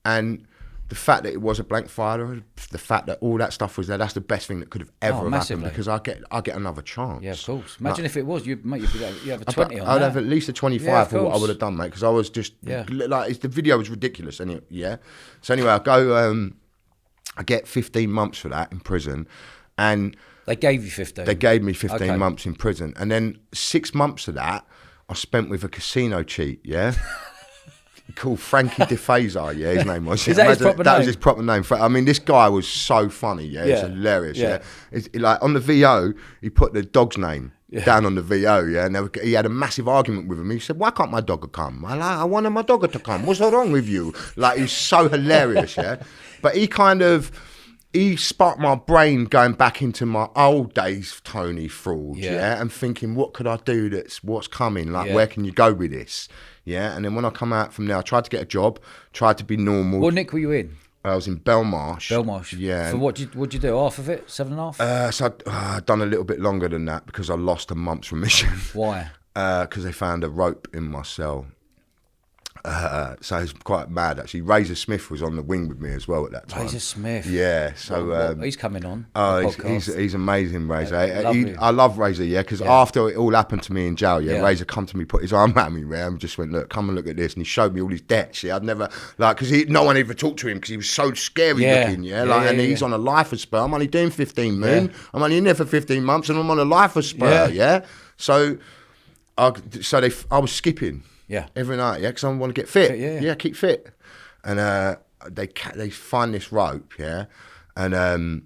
[SPEAKER 1] And the fact that it was a blank file, the fact that all that stuff was there, that's the best thing that could have ever happened,
[SPEAKER 2] massively.
[SPEAKER 1] because I get another chance.
[SPEAKER 2] Yeah, of course. Imagine if it was, you have a 20 on
[SPEAKER 1] I'd
[SPEAKER 2] that.
[SPEAKER 1] have at least a 25
[SPEAKER 2] Yeah, of
[SPEAKER 1] for what I
[SPEAKER 2] course.
[SPEAKER 1] would have done, mate, because I was just,
[SPEAKER 2] Yeah.
[SPEAKER 1] like, the video was ridiculous. Anyway, yeah. So anyway, I go, I get 15 months for that in prison, and
[SPEAKER 2] They gave you 15.
[SPEAKER 1] they gave me 15
[SPEAKER 2] Okay.
[SPEAKER 1] months in prison. And then 6 months of that, I spent with a casino cheat, yeah? Called Frankie DeFazer, yeah, his name was.
[SPEAKER 2] Is that his proper
[SPEAKER 1] That
[SPEAKER 2] name?
[SPEAKER 1] was his proper name. I mean, this guy was so funny, yeah, it's
[SPEAKER 2] Yeah.
[SPEAKER 1] hilarious,
[SPEAKER 2] Yeah.
[SPEAKER 1] yeah. It's, like, on the VO, he put the dog's name down on the VO, yeah, and he had a massive argument with him. He said, why can't my dog come? I wanted my dog to come. What's wrong with you? Like, he was so hilarious, yeah. But he sparked my brain going back into my old days, Tony fraud, yeah, and thinking, what could I do what's coming? Like, where can you go with this? Yeah, and then when I come out from there, I tried to get a job, tried to be normal.
[SPEAKER 2] What nick were you in?
[SPEAKER 1] I was in Belmarsh. Yeah.
[SPEAKER 2] For what'd you do? Half of it? 7.5?
[SPEAKER 1] So I'd done a little bit longer than that because I lost a month's remission.
[SPEAKER 2] Why?
[SPEAKER 1] Because they found a rope in my cell. So it's quite mad, actually. Razor Smith was on the wing with me as well at that time.
[SPEAKER 2] Razor Smith.
[SPEAKER 1] Yeah, so
[SPEAKER 2] he's coming on.
[SPEAKER 1] oh,
[SPEAKER 2] the
[SPEAKER 1] he's
[SPEAKER 2] podcast.
[SPEAKER 1] amazing, Razor.
[SPEAKER 2] lovely.
[SPEAKER 1] I love Razor, yeah, because after it all happened to me in jail, yeah,
[SPEAKER 2] Yeah.
[SPEAKER 1] Razor come to me, put his arm around me, yeah, and just went, look, come and look at this, and he showed me all his debts. Yeah, I'd never because no one ever talked to him because he was so scary looking, yeah, and he's on a lifer spur. I'm only doing 15 moon.
[SPEAKER 2] Yeah.
[SPEAKER 1] I'm only in there for 15 months, and I'm on a lifer spur, yeah. So I was skipping.
[SPEAKER 2] Yeah.
[SPEAKER 1] Every night, yeah, because I want to get fit.
[SPEAKER 2] Yeah.
[SPEAKER 1] Keep fit. And they find this rope, yeah, and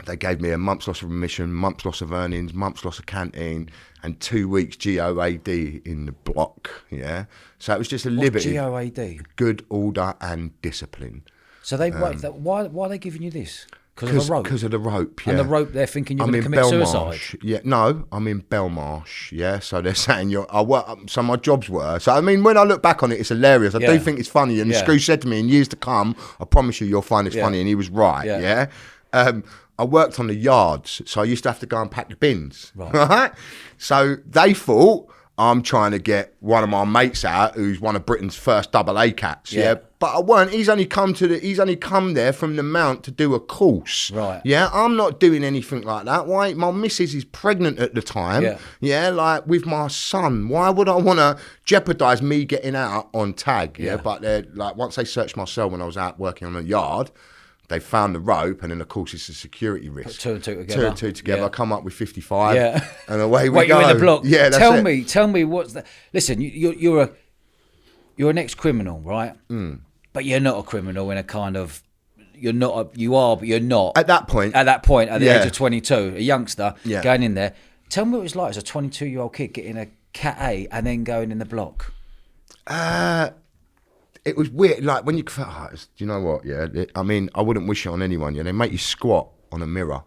[SPEAKER 1] they gave me a month's loss of remission, month's loss of earnings, month's loss of canteen, and 2 weeks GOAD in the block, yeah. So it was just a liberty.
[SPEAKER 2] GOAD?
[SPEAKER 1] Good order and discipline.
[SPEAKER 2] So why are they giving you this? Because of the rope?
[SPEAKER 1] Because of the rope, yeah.
[SPEAKER 2] And the rope, they're thinking you're
[SPEAKER 1] I'm
[SPEAKER 2] going to
[SPEAKER 1] in
[SPEAKER 2] commit
[SPEAKER 1] Belmarsh.
[SPEAKER 2] suicide?
[SPEAKER 1] Yeah, no, I'm in Belmarsh, yeah. So they're saying so my jobs were. So, I mean, when I look back on it, it's hilarious. I do think it's funny. And the screw said to me, in years to come, I promise you, you'll find this funny. And he was right, yeah. I worked on the yards, so I used to have to go and pack the bins. Right. So they thought I'm trying to get one of my mates out who's one of Britain's first double A cats, yeah. But I weren't. He's only come there from the Mount to do a course.
[SPEAKER 2] Right.
[SPEAKER 1] Yeah, I'm not doing anything like that. Why? My missus is pregnant at the time.
[SPEAKER 2] Yeah.
[SPEAKER 1] Yeah, like with my son. Why would I want to jeopardise me getting out on tag? Yeah. But they're like, once they searched my cell when I was out working on a yard, they found the rope, and then of course it's a security risk.
[SPEAKER 2] Put two and two together.
[SPEAKER 1] Two and two together.
[SPEAKER 2] Yeah.
[SPEAKER 1] I come up with 55.
[SPEAKER 2] Yeah.
[SPEAKER 1] And away we
[SPEAKER 2] Wait,
[SPEAKER 1] go.
[SPEAKER 2] you're in the block.
[SPEAKER 1] Yeah, that's it.
[SPEAKER 2] Tell me what's that? Listen, you're an ex-criminal, right? But you're not a criminal in a kind of. You are, but you're not.
[SPEAKER 1] At that point.
[SPEAKER 2] At the age of 22, a youngster going in there. Tell me what it was like as a 22-year-old kid getting a Cat A and then going in the block.
[SPEAKER 1] It was weird. Like when you, do you know what? Yeah, I mean, I wouldn't wish it on anyone. Yeah, they make you squat on a mirror.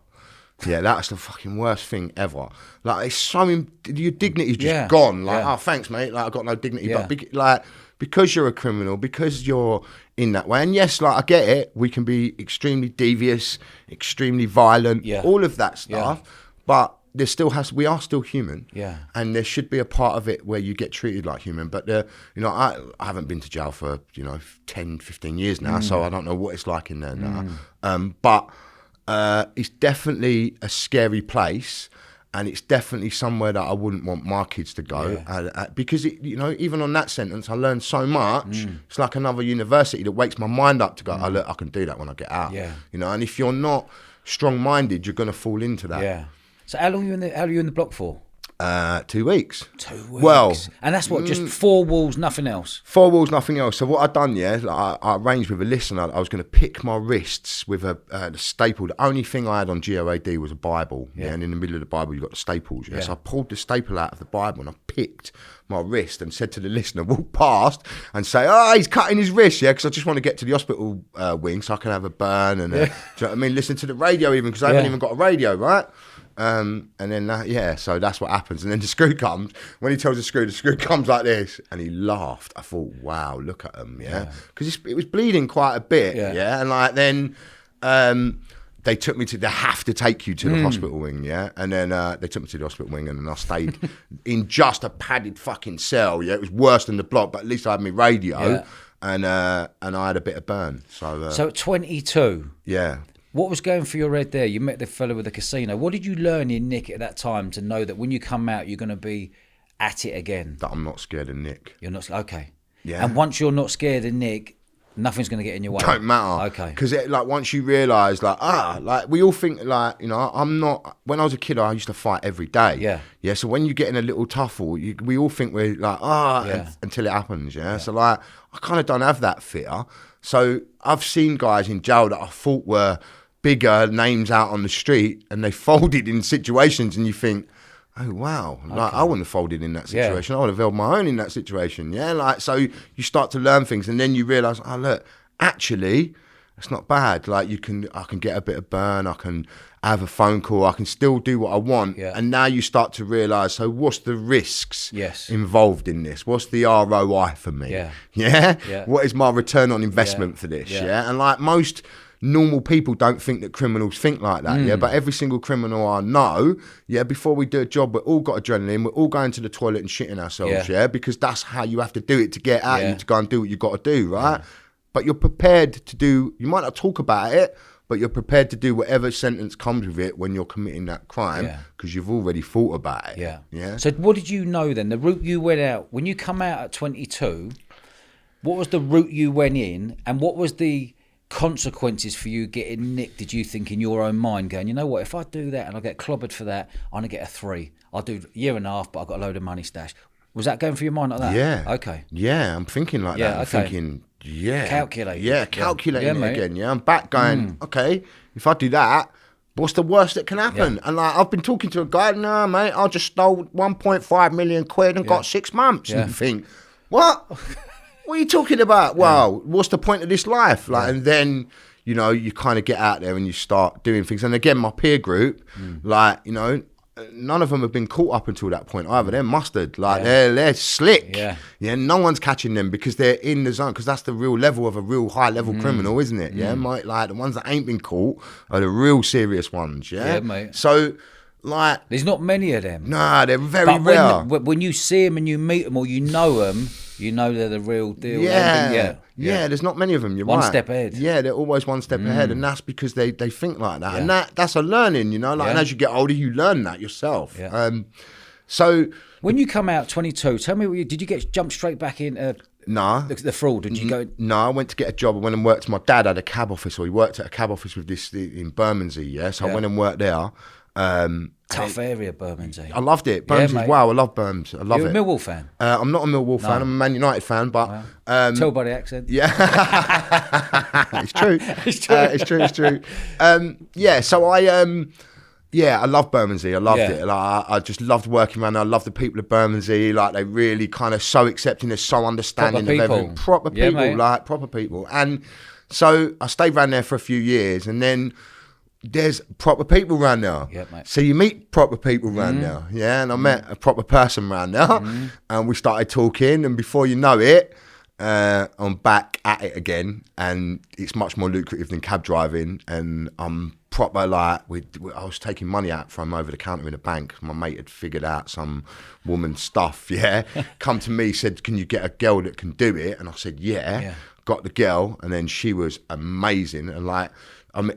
[SPEAKER 1] Yeah, that's the fucking worst thing ever. Like it's so your dignity's just gone. Like, oh, thanks, mate. Like I've got no dignity.
[SPEAKER 2] Yeah.
[SPEAKER 1] But because you're a criminal, because you're in that way, and yes, like I get it. We can be extremely devious, extremely violent, all of that stuff. But there still we are still human, and there should be a part of it where you get treated like human. But I haven't been to jail for 10, 15 years now, so I don't know what it's like in there now. But it's definitely a scary place, and it's definitely somewhere that I wouldn't want my kids to go because even on that sentence, I learned so much. It's like another university that wakes my mind up to go, oh look, I can do that when I get out. And if you're not strong-minded, you're going to fall into that.
[SPEAKER 2] Yeah. So how long are you in the block for?
[SPEAKER 1] 2 weeks.
[SPEAKER 2] 2 weeks.
[SPEAKER 1] Well,
[SPEAKER 2] and that's what, just 4 walls, nothing else.
[SPEAKER 1] 4 walls, nothing else. So what I'd done, I arranged with a listener. I was going to pick my wrists with a staple. The only thing I had on GOAD was a Bible. And in the middle of the Bible, you've got the staples. So I pulled the staple out of the Bible and I picked my wrist and said to the listener, walk past and say, oh, he's cutting his wrist, because I just want to get to the hospital wing so I can have a burn and, do you know what I mean, listen to the radio even, because I haven't even got a radio, right? And then so that's what happens. And then the screw comes. When he tells the screw comes like this, and he laughed. I thought, wow, look at him, because it was bleeding quite a bit, and like then. They took me to. They have to take you to the hospital wing, and then they took me to the hospital wing, and then I stayed in just a padded fucking cell. It was worse than the block, but at least I had my radio, and I had a bit of burn. So
[SPEAKER 2] at 22, what was going through your head there? You met the fella with the casino. What did you learn in Nick at that time to know that when you come out, you're going to be at it again?
[SPEAKER 1] That I'm not scared of Nick.
[SPEAKER 2] You're not okay. Yeah. And once you're not scared of Nick, nothing's going to get in your way.
[SPEAKER 1] Don't matter.
[SPEAKER 2] Okay.
[SPEAKER 1] Because like once you realise, like we all think, like, you know, I'm not. When I was a kid, I used to fight every day.
[SPEAKER 2] Yeah.
[SPEAKER 1] Yeah. So when you get in a little tuffle, we all think we're like, until it happens. Yeah. So like, I kind of don't have that fear. So I've seen guys in jail that I thought were bigger names out on the street, and they folded in situations, and you think, oh wow, like I wouldn't have folded in that situation. I would have held my own in that situation. Yeah, like so you start to learn things, and then you realise, oh look, actually, it's not bad. Like I can get a bit of burn, I can have a phone call, I can still do what I want. Yeah. And now you start to realise, so what's the risks involved in this? What's the ROI for me? Yeah. What is my return on investment for this? Yeah. And like most normal people don't think that criminals think like that, but every single criminal I know, before we do a job, we're all got adrenaline, we're all going to the toilet and shitting ourselves, because that's how you have to do it to get out you to go and do what you got to do, right? But you're prepared to do, you might not talk about it, but you're prepared to do whatever sentence comes with it when you're committing that crime, because you've already thought about it. Yeah.
[SPEAKER 2] So what did you know then? The route you went out, when you come out at 22, what was the route you went in, and what was the consequences for you getting nicked? Did you think in your own mind, going, you know what, if I do that and I get clobbered for that, I'm gonna get a 3. I'll do a year and a half, but I've got a load of money stashed. Was that going through your mind like that?
[SPEAKER 1] Yeah.
[SPEAKER 2] Okay.
[SPEAKER 1] Yeah, I'm thinking like that. I'm thinking,
[SPEAKER 2] calculating.
[SPEAKER 1] Yeah, calculating it again. Yeah, I'm back going, okay, if I do that, what's the worst that can happen? Yeah. And like, I've been talking to a guy, nah, mate, I just stole 1.5 million quid and got 6 months. And you think, what? What are you talking about? Wow, what's the point of this life? Like, and then, you know, you kind of get out there and you start doing things. And again, my peer group, like, you know, none of them have been caught up until that point either. They're mustard, like they're slick. Yeah, no one's catching them because they're in the zone. Because that's the real level of a real high level criminal, isn't it? Yeah, like the ones that ain't been caught are the real serious ones. Yeah, mate. So, like,
[SPEAKER 2] there's not many of them.
[SPEAKER 1] Nah, they're very rare.
[SPEAKER 2] When you see them and you meet them or you know them, you know they're the real deal.
[SPEAKER 1] Yeah, there's not many of them. You're
[SPEAKER 2] one
[SPEAKER 1] right.
[SPEAKER 2] step ahead.
[SPEAKER 1] Yeah, they're always one step ahead, and that's because they think like that, and that's a learning, you know. Like, and as you get older, you learn that yourself. So
[SPEAKER 2] when you come out 22, tell me, did you get jumped straight back in?
[SPEAKER 1] Nah.
[SPEAKER 2] The fraud, did you go?
[SPEAKER 1] No, I went to get a job. I went and worked. My dad had a cab office, or he worked at a cab office with this in Bermondsey. So I went and worked there.
[SPEAKER 2] Tough area, Bermondsey.
[SPEAKER 1] I loved it. Bermondsey, wow, I love Berms. I love it.
[SPEAKER 2] You're a Millwall fan?
[SPEAKER 1] I'm not a Millwall fan. I'm a Man United fan, but
[SPEAKER 2] tell by the accent.
[SPEAKER 1] Yeah, it's true. It's true. So I love Bermondsey. I loved it. Like, I just loved working around there. I love the people of Bermondsey. Like, they really kind of so accepting, they're so understanding of everything. Proper people, like proper people. And so I stayed around there for a few years, and then there's proper people around there.
[SPEAKER 2] Yeah, mate.
[SPEAKER 1] So you meet proper people around there. Yeah, and I met a proper person around there, and we started talking, and before you know it, I'm back at it again, and it's much more lucrative than cab driving, and I'm proper, like, I was taking money out from over the counter in a bank. My mate had figured out some woman's stuff, come to me, said, can you get a girl that can do it? And I said, got the girl, and then she was amazing, and like,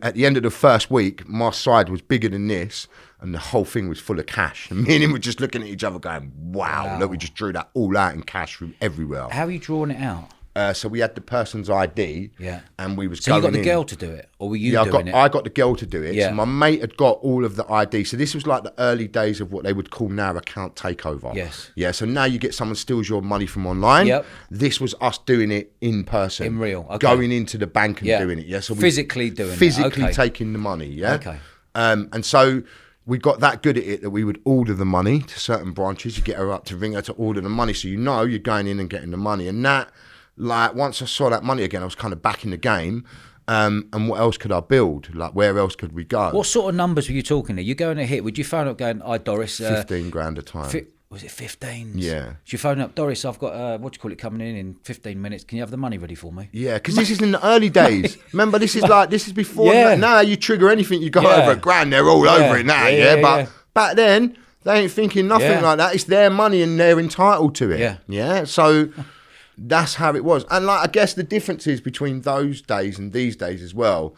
[SPEAKER 1] at the end of the first week, my side was bigger than this, and the whole thing was full of cash. And me and him were just looking at each other going, wow. Look, we just drew that all out in cash from everywhere.
[SPEAKER 2] How are you drawing it out?
[SPEAKER 1] So we had the person's ID, and we was
[SPEAKER 2] so
[SPEAKER 1] going in.
[SPEAKER 2] So you got the girl to do it, or were you doing it?
[SPEAKER 1] I got the girl to do it. So my mate had got all of the ID. So this was like the early days of what they would call now account takeover.
[SPEAKER 2] Yes.
[SPEAKER 1] Yeah, so now you get someone steals your money from online. Yep. This was us doing it in person.
[SPEAKER 2] In real. Okay.
[SPEAKER 1] Going into the bank and doing it. Yeah. So
[SPEAKER 2] physically doing it.
[SPEAKER 1] Physically taking the money. Yeah.
[SPEAKER 2] Okay.
[SPEAKER 1] And so we got that good at it that we would order the money to certain branches. You get her up to ring her to order the money, so you know you're going in and getting the money. And that, like, once I saw that money again, I was kind of back in the game. And what else could I build? Like, where else could we go?
[SPEAKER 2] What sort of numbers were you talking here? You going a hit? Would you phone up going, "Hi Doris,
[SPEAKER 1] 15 grand a time.
[SPEAKER 2] was it 15?
[SPEAKER 1] Yeah.
[SPEAKER 2] So you phone up, Doris, I've got coming in 15 minutes. Can you have the money ready for me?
[SPEAKER 1] Yeah, because this is in the early days. Remember, this is before.
[SPEAKER 2] Yeah.
[SPEAKER 1] Now you trigger anything, you go over $1,000. They're all over it now. But back then they ain't thinking nothing like that. It's their money and they're entitled to it. Yeah. So that's how it was. And like, I guess the differences between those days and these days as well.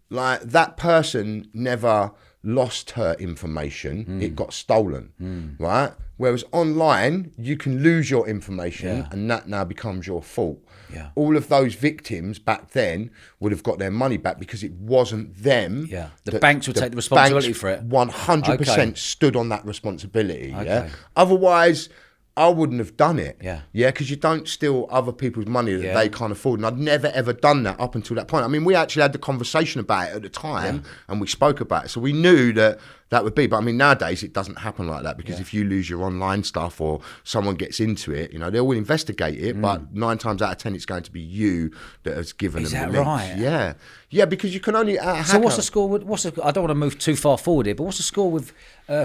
[SPEAKER 1] Like, that person never lost her information, it got stolen, right? Whereas online, you can lose your information and that now becomes your fault.
[SPEAKER 2] Yeah.
[SPEAKER 1] All of those victims back then would have got their money back because it wasn't them.
[SPEAKER 2] Yeah. The banks would take the responsibility for it.
[SPEAKER 1] 100% stood on that responsibility. Yeah. Otherwise, I wouldn't have done it.
[SPEAKER 2] Yeah.
[SPEAKER 1] Yeah, because you don't steal other people's money that they can't afford. And I'd never, ever done that up until that point. I mean, we actually had the conversation about it at the time and we spoke about it. So we knew that would be. But I mean, nowadays, it doesn't happen like that because if you lose your online stuff or someone gets into it, you know, they will investigate it. But 9 times out of 10, it's going to be you that has given them the links. Is that right? Yeah. Yeah, because you can only...
[SPEAKER 2] So what's the score with... I don't want to move too far forward here, but what's the score with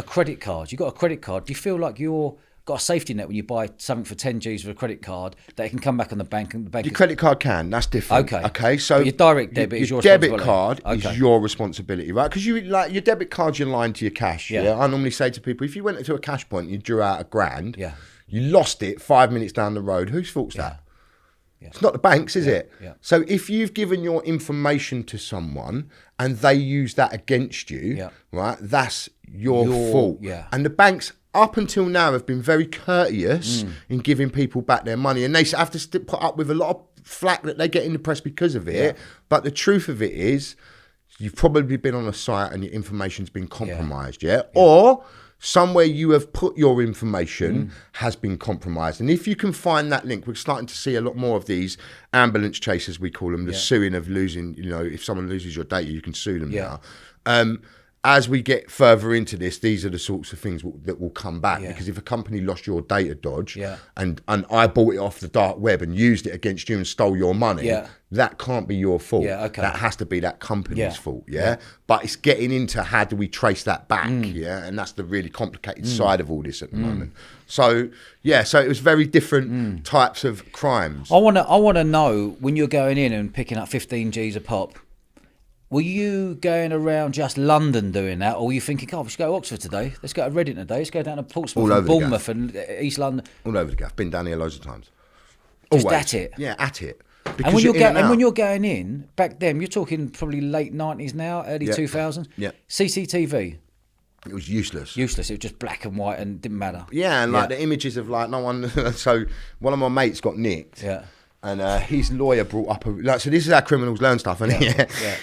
[SPEAKER 2] credit cards? You've got a credit card. Do you feel like you're... got a safety net when you buy something for 10 G's with a credit card that it can come back on the bank and the bank?
[SPEAKER 1] Your credit card can. That's different.
[SPEAKER 2] Okay.
[SPEAKER 1] So
[SPEAKER 2] but your direct debit is your
[SPEAKER 1] debit card is your responsibility, right? Because your debit card's your line to your cash. Yeah. I normally say to people, if you went to a cash point, and you drew out $1,000. Yeah. You lost it 5 minutes down the road. Whose fault's that? Yeah. It's not the bank's, is it?
[SPEAKER 2] Yeah.
[SPEAKER 1] So if you've given your information to someone and they use that against you, right? That's your fault. Yeah. And the banks, up until now, have been very courteous in giving people back their money, and they have to put up with a lot of flack that they get in the press because of it. But the truth of it is, you've probably been on a site and your information's been compromised, or somewhere you have put your information has been compromised. And if you can find that link, we're starting to see a lot more of these ambulance chasers, we call them, the suing of losing, you know, if someone loses your data, you can sue them now. As we get further into this, these are the sorts of things that will come back. Because if a company lost your data, Dodge, and I bought it off the dark web and used it against you and stole your money, that can't be your fault. That has to be that company's fault, But it's getting into how do we trace that back, And that's the really complicated side of all this at the moment. So, so it was very different types of crimes.
[SPEAKER 2] I want to know, when you're going in and picking up 15 G's a pop, were you going around just London doing that, or were you thinking, we should go to Oxford today, let's go to Reading today, let's go down to Portsmouth and Bournemouth and East London?
[SPEAKER 1] All over the gaff. Been down here loads of times.
[SPEAKER 2] Just at it?
[SPEAKER 1] Yeah, at it.
[SPEAKER 2] And when you're going in, back then, you're talking probably late 90s now, early 2000s?
[SPEAKER 1] Yeah.
[SPEAKER 2] CCTV?
[SPEAKER 1] It was useless.
[SPEAKER 2] It was just black and white and didn't matter.
[SPEAKER 1] Yeah, and like the images of like no one... So one of my mates got nicked. Yeah. And his lawyer brought up so this is how criminals learn stuff, and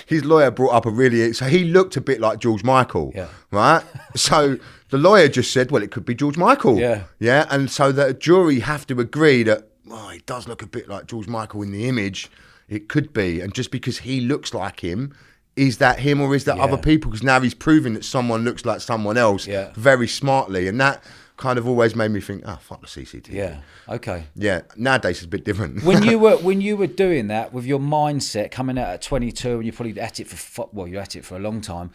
[SPEAKER 1] his lawyer brought up so he looked a bit like George Michael, right? So the lawyer just said, well, it could be George Michael, and so the jury have to agree that it does look a bit like George Michael in the image, it could be, and just because he looks like him, is that him or is that other people? Because now he's proving that someone looks like someone else very smartly, and that kind of always made me think, fuck the CCTV.
[SPEAKER 2] Yeah, okay.
[SPEAKER 1] Yeah, nowadays it's a bit different.
[SPEAKER 2] when you were doing that with your mindset coming out at 22, and you're probably at it you're at it for a long time,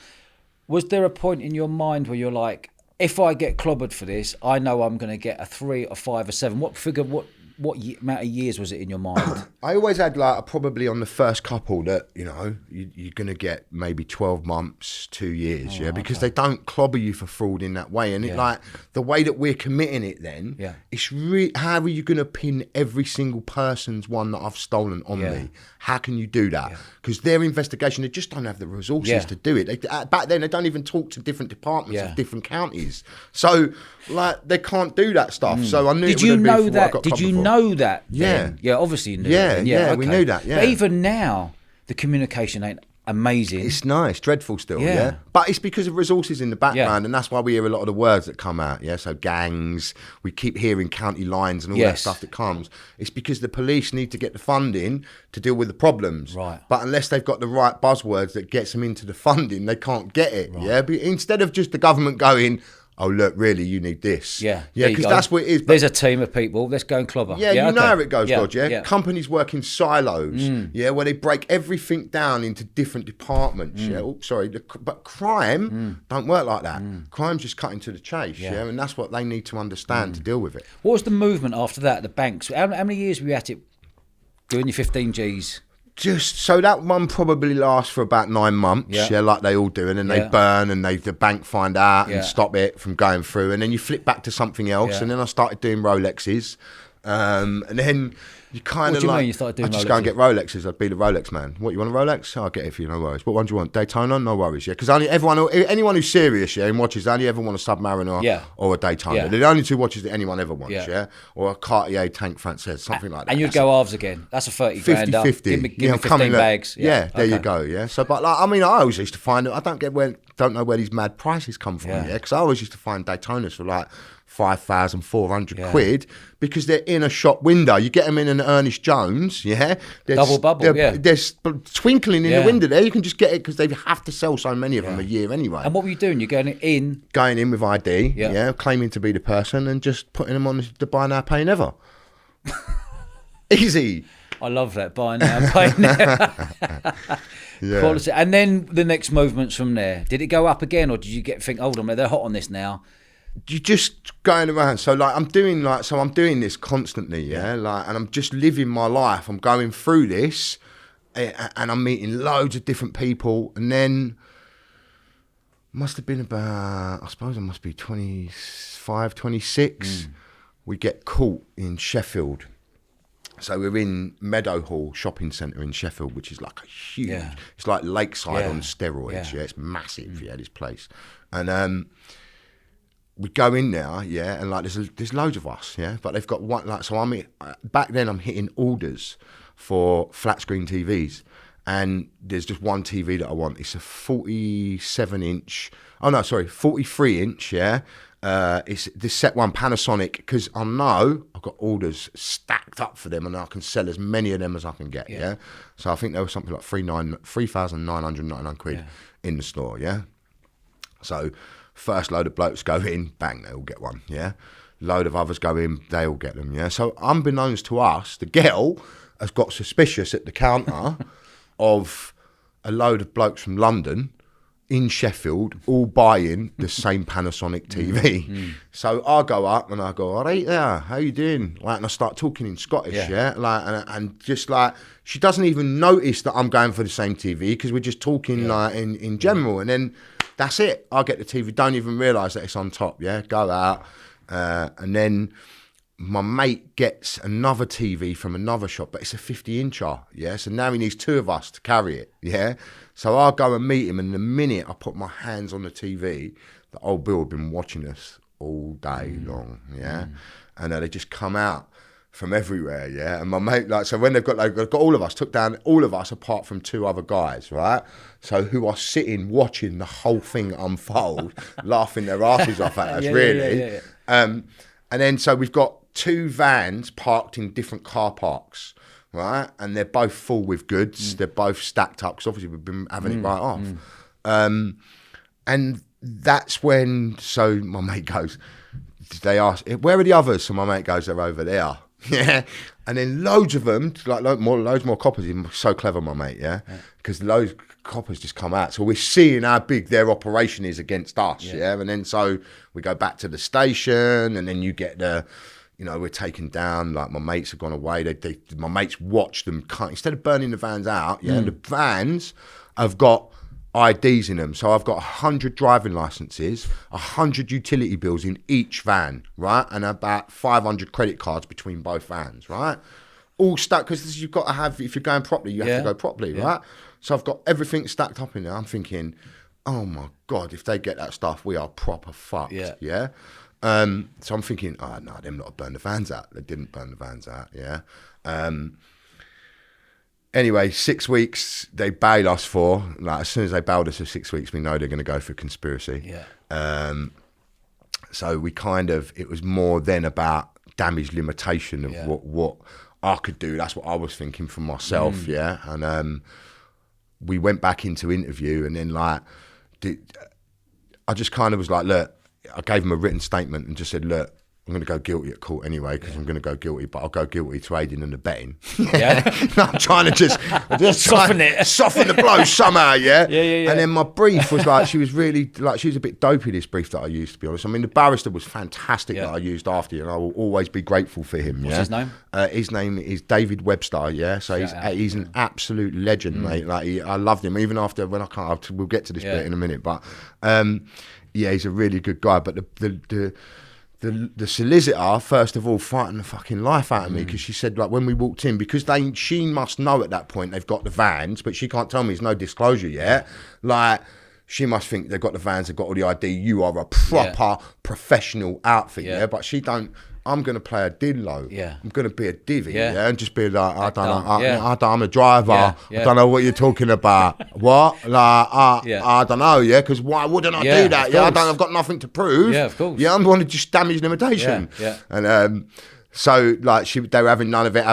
[SPEAKER 2] was there a point in your mind where you're like, if I get clobbered for this, I know I'm going to get a 3 or 5 or 7? What figure? What amount of years was it in your mind?
[SPEAKER 1] I always had probably on the first couple that, you're going to get maybe 12 months, 2 years, because they don't clobber you for fraud in that way. And the way that we're committing it then, it's really, how are you going to pin every single person's one that I've stolen on me? How can you do that? Because their investigation, they just don't have the resources to do it. Back then, they don't even talk to different departments of different counties. So, they can't do that stuff. So I knew
[SPEAKER 2] Did you know that? Did you know that?
[SPEAKER 1] Yeah.
[SPEAKER 2] Yeah, obviously you knew.
[SPEAKER 1] Yeah, we knew that. Yeah.
[SPEAKER 2] But even now, the communication ain't amazing.
[SPEAKER 1] It's nice, dreadful still, but it's because of resources in the background, and that's why we hear a lot of the words that come out, so gangs, we keep hearing county lines and all that stuff that comes. It's because the police need to get the funding to deal with the problems,
[SPEAKER 2] right?
[SPEAKER 1] But unless they've got the right buzzwords that gets them into the funding, they can't get it, But instead of just the government going, oh, look, really, you need this.
[SPEAKER 2] Yeah,
[SPEAKER 1] because that's what it is. But
[SPEAKER 2] there's a team of people. Let's go and clobber.
[SPEAKER 1] yeah, you know
[SPEAKER 2] okay.
[SPEAKER 1] how it goes, God,
[SPEAKER 2] Yeah.
[SPEAKER 1] Companies work in silos, where they break everything down into different departments, but crime don't work like that. Crime's just cut into the chase, and that's what they need to understand to deal with it.
[SPEAKER 2] What was the movement after that, the banks? How many years were you at it doing your 15 Gs?
[SPEAKER 1] Just so that one probably lasts for about 9 months, like they all do, and then they burn, and the bank find out and stop it from going through, and then you flip back to something else, and then I started doing Rolexes, and then you kind of like,
[SPEAKER 2] mean you started doing
[SPEAKER 1] I just
[SPEAKER 2] Rolexes?
[SPEAKER 1] go and get Rolexes. I'd be the Rolex man. What, you want a Rolex? I'll get it for you, no worries. What one do you want? Daytona? No worries, because anyone who's serious, and watches, they only ever want a Submariner or a Daytona.
[SPEAKER 2] Yeah.
[SPEAKER 1] They're the only two watches that anyone ever wants, or a Cartier Tank Française, something like that.
[SPEAKER 2] And you'd go halves again. That's a 30 grand.
[SPEAKER 1] 50-50.
[SPEAKER 2] Give me 15 bags.
[SPEAKER 1] There you go. Yeah. So, but like, I mean, I always used to find it. I don't know where these mad prices come from. Because I always used to find Daytonas for like 5,400 quid because they're in a shop window. You get them in an Ernest Jones. There's,
[SPEAKER 2] double bubble.
[SPEAKER 1] There's twinkling in the window there. You can just get it because they have to sell so many of them a year anyway.
[SPEAKER 2] And what were you doing? You're going in
[SPEAKER 1] with ID. Claiming to be the person and just putting them on the buy now, pay never. Easy.
[SPEAKER 2] I love that. Buy now, pay now. Quality. And then the next movements from there. Did it go up again, or did you think, hold on, they're hot on this now?
[SPEAKER 1] You're just going around. So like I'm doing this constantly, and I'm just living my life. I'm going through this, and I'm meeting loads of different people, and then must have been about, I suppose I must be 25, 26. We get caught in Sheffield. So we're in Meadowhall Shopping Centre in Sheffield, which is like a huge, it's like Lakeside on steroids, it's massive, this place. And we go in there, and like there's loads of us, but they've got one, like, so back then I'm hitting orders for flat screen TVs, and there's just one TV that I want. It's a 43 inch, it's this set one Panasonic, because I know I've got orders stacked up for them and I can sell as many of them as I can get, So I think there was something like 3,999 quid in the store, So first load of blokes go in, bang, they all get one, Load of others go in, they all get them, So unbeknownst to us, the girl has got suspicious at the counter of a load of blokes from London in Sheffield all buying the same Panasonic TV. So I go up and I go, all right there, how you doing? Like, and I start talking in Scottish, and just like, she doesn't even notice that I'm going for the same TV because we're just talking like in general. And then that's it. I get the TV, don't even realise that it's on top, go out. And then my mate gets another TV from another shop, but it's a 50-incher, so now he needs two of us to carry it, So I'll go and meet him, and the minute I put my hands on the TV, the old Bill had been watching us all day long, and they just come out from everywhere, and my mate, like, so when they've got all of us, took down all of us apart from two other guys, right? So who are sitting watching the whole thing unfold, laughing their asses off at us, really. And then so we've got two vans parked in different car parks, right? And they're both full with goods. They're both stacked up because obviously we've been having it right off. And that's when, so my mate goes, they ask, where are the others? So my mate goes, they're over there. And then loads of them, like loads more coppers. He's so clever, my mate, because loads of coppers just come out. So we're seeing how big their operation is against us, And then so we go back to the station, and then you get the, we're taken down. Like, my mates have gone away. My mates watch them instead of burning the vans out. And the vans have got IDs in them. So I've got 100 driving licenses, 100 utility bills in each van, right? And about 500 credit cards between both vans, right? All stacked, because you've got to have, if you're going properly, you have to go properly, right? So I've got everything stacked up in there. I'm thinking, oh my God, if they get that stuff, we are proper fucked, so I'm thinking, oh no, them not burn the vans out. They didn't burn the vans out, Anyway, 6 weeks they bail us for. Like, as soon as they bailed us for 6 weeks, we know they're going to go for conspiracy. So we it was more then about damage limitation of what I could do. That's what I was thinking for myself, And we went back into interview, and then like, I just kind of was like, look, I gave him a written statement and just said, look, I'm going to go guilty at court anyway because I'm going to go guilty, but I'll go guilty to aiding and abetting.
[SPEAKER 2] Yeah.
[SPEAKER 1] No, I'm trying to just
[SPEAKER 2] Soften it.
[SPEAKER 1] Soften the blow somehow, yeah?
[SPEAKER 2] Yeah.
[SPEAKER 1] And then my brief was like, she was a bit dopey, this brief that I used, to be honest. I mean, the barrister was fantastic that I used after, and I will always be grateful for him.
[SPEAKER 2] What's his name?
[SPEAKER 1] His name is David Webster, yeah? So he's an absolute legend, mate. Like, I loved him, even after, we'll get to this bit in a minute, but he's a really good guy. But the solicitor, first of all, frightened the fucking life out of me because she said, like, when we walked in, because she must know at that point they've got the vans, but she can't tell me there's no disclosure yet. Like, she must think they've got the vans, they've got all the ID. You are a proper professional outfit, but she don't. I'm going to play a dillo. Yeah. I'm going to be a divvy, and just be like, I don't know, I'm a driver. I don't know what you're talking about. What? Like, I don't know, because why wouldn't I do that? I've got nothing to prove.
[SPEAKER 2] Yeah, of course.
[SPEAKER 1] Yeah, I'm going to just damage limitation.
[SPEAKER 2] Yeah.
[SPEAKER 1] And so, like, they were having none of it,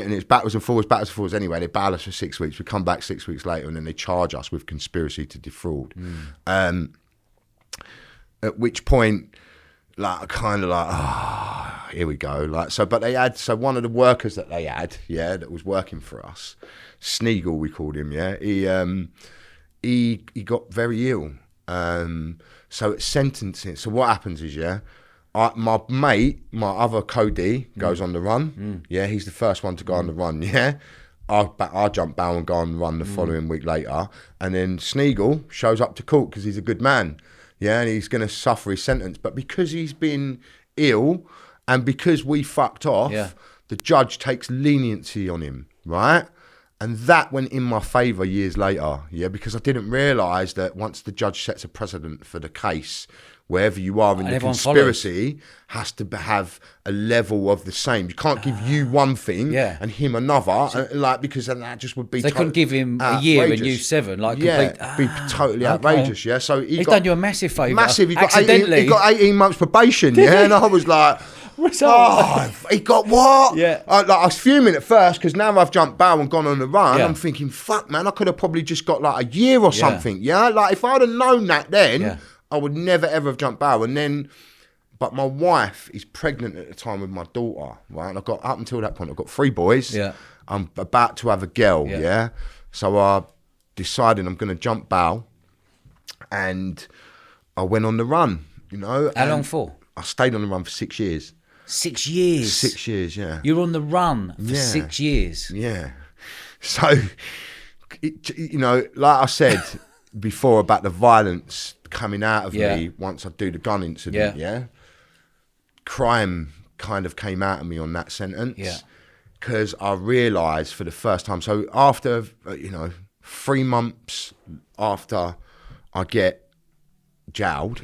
[SPEAKER 1] and it's backwards and forwards. Anyway, they bail us for 6 weeks. We come back 6 weeks later, and then they charge us with conspiracy to defraud. At which point, like, kind of like, here we go. Like, so one of the workers that they had, that was working for us, Sneagle, we called him, he got very ill. So it's sentencing. So what happens is, my mate, my other Cody, goes on the run. He's the first one to go on the run, I jump bail and go on the run the following week later. And then Sneagle shows up to court because he's a good man. And he's going to suffer his sentence. But because he's been ill and because we fucked off, the judge takes leniency on him, right? And that went in my favour years later, because I didn't realise that once the judge sets a precedent for the case, wherever you are in the conspiracy has to have a level of the same. You can't give you one thing and him another, because then that just would be.
[SPEAKER 2] They couldn't give him a year and you 7, like complete.
[SPEAKER 1] Be totally outrageous. Yeah, so
[SPEAKER 2] he's done you a massive favour.
[SPEAKER 1] Massive. He got 18 months probation. And I was like. He got what? I was fuming at first because now I've jumped bail and gone on the run. I'm thinking, fuck, man, I could have probably just got like a year or something. Like if I'd have known that then, I would never ever have jumped bail. And then, but my wife is pregnant at the time with my daughter, right? And I got up until that point, I've got 3 boys. I'm about to have a girl. So I decided I'm going to jump bail, and I went on the run. How
[SPEAKER 2] long for?
[SPEAKER 1] I stayed on the run for 6 years.
[SPEAKER 2] 6 years?
[SPEAKER 1] 6 years,
[SPEAKER 2] You're on the run for 6 years?
[SPEAKER 1] Yeah. So, like I said before about the violence coming out of me once I do the gun incident, crime kind of came out of me on that sentence. Because I realised for the first time, so after, 3 months after I get jailed,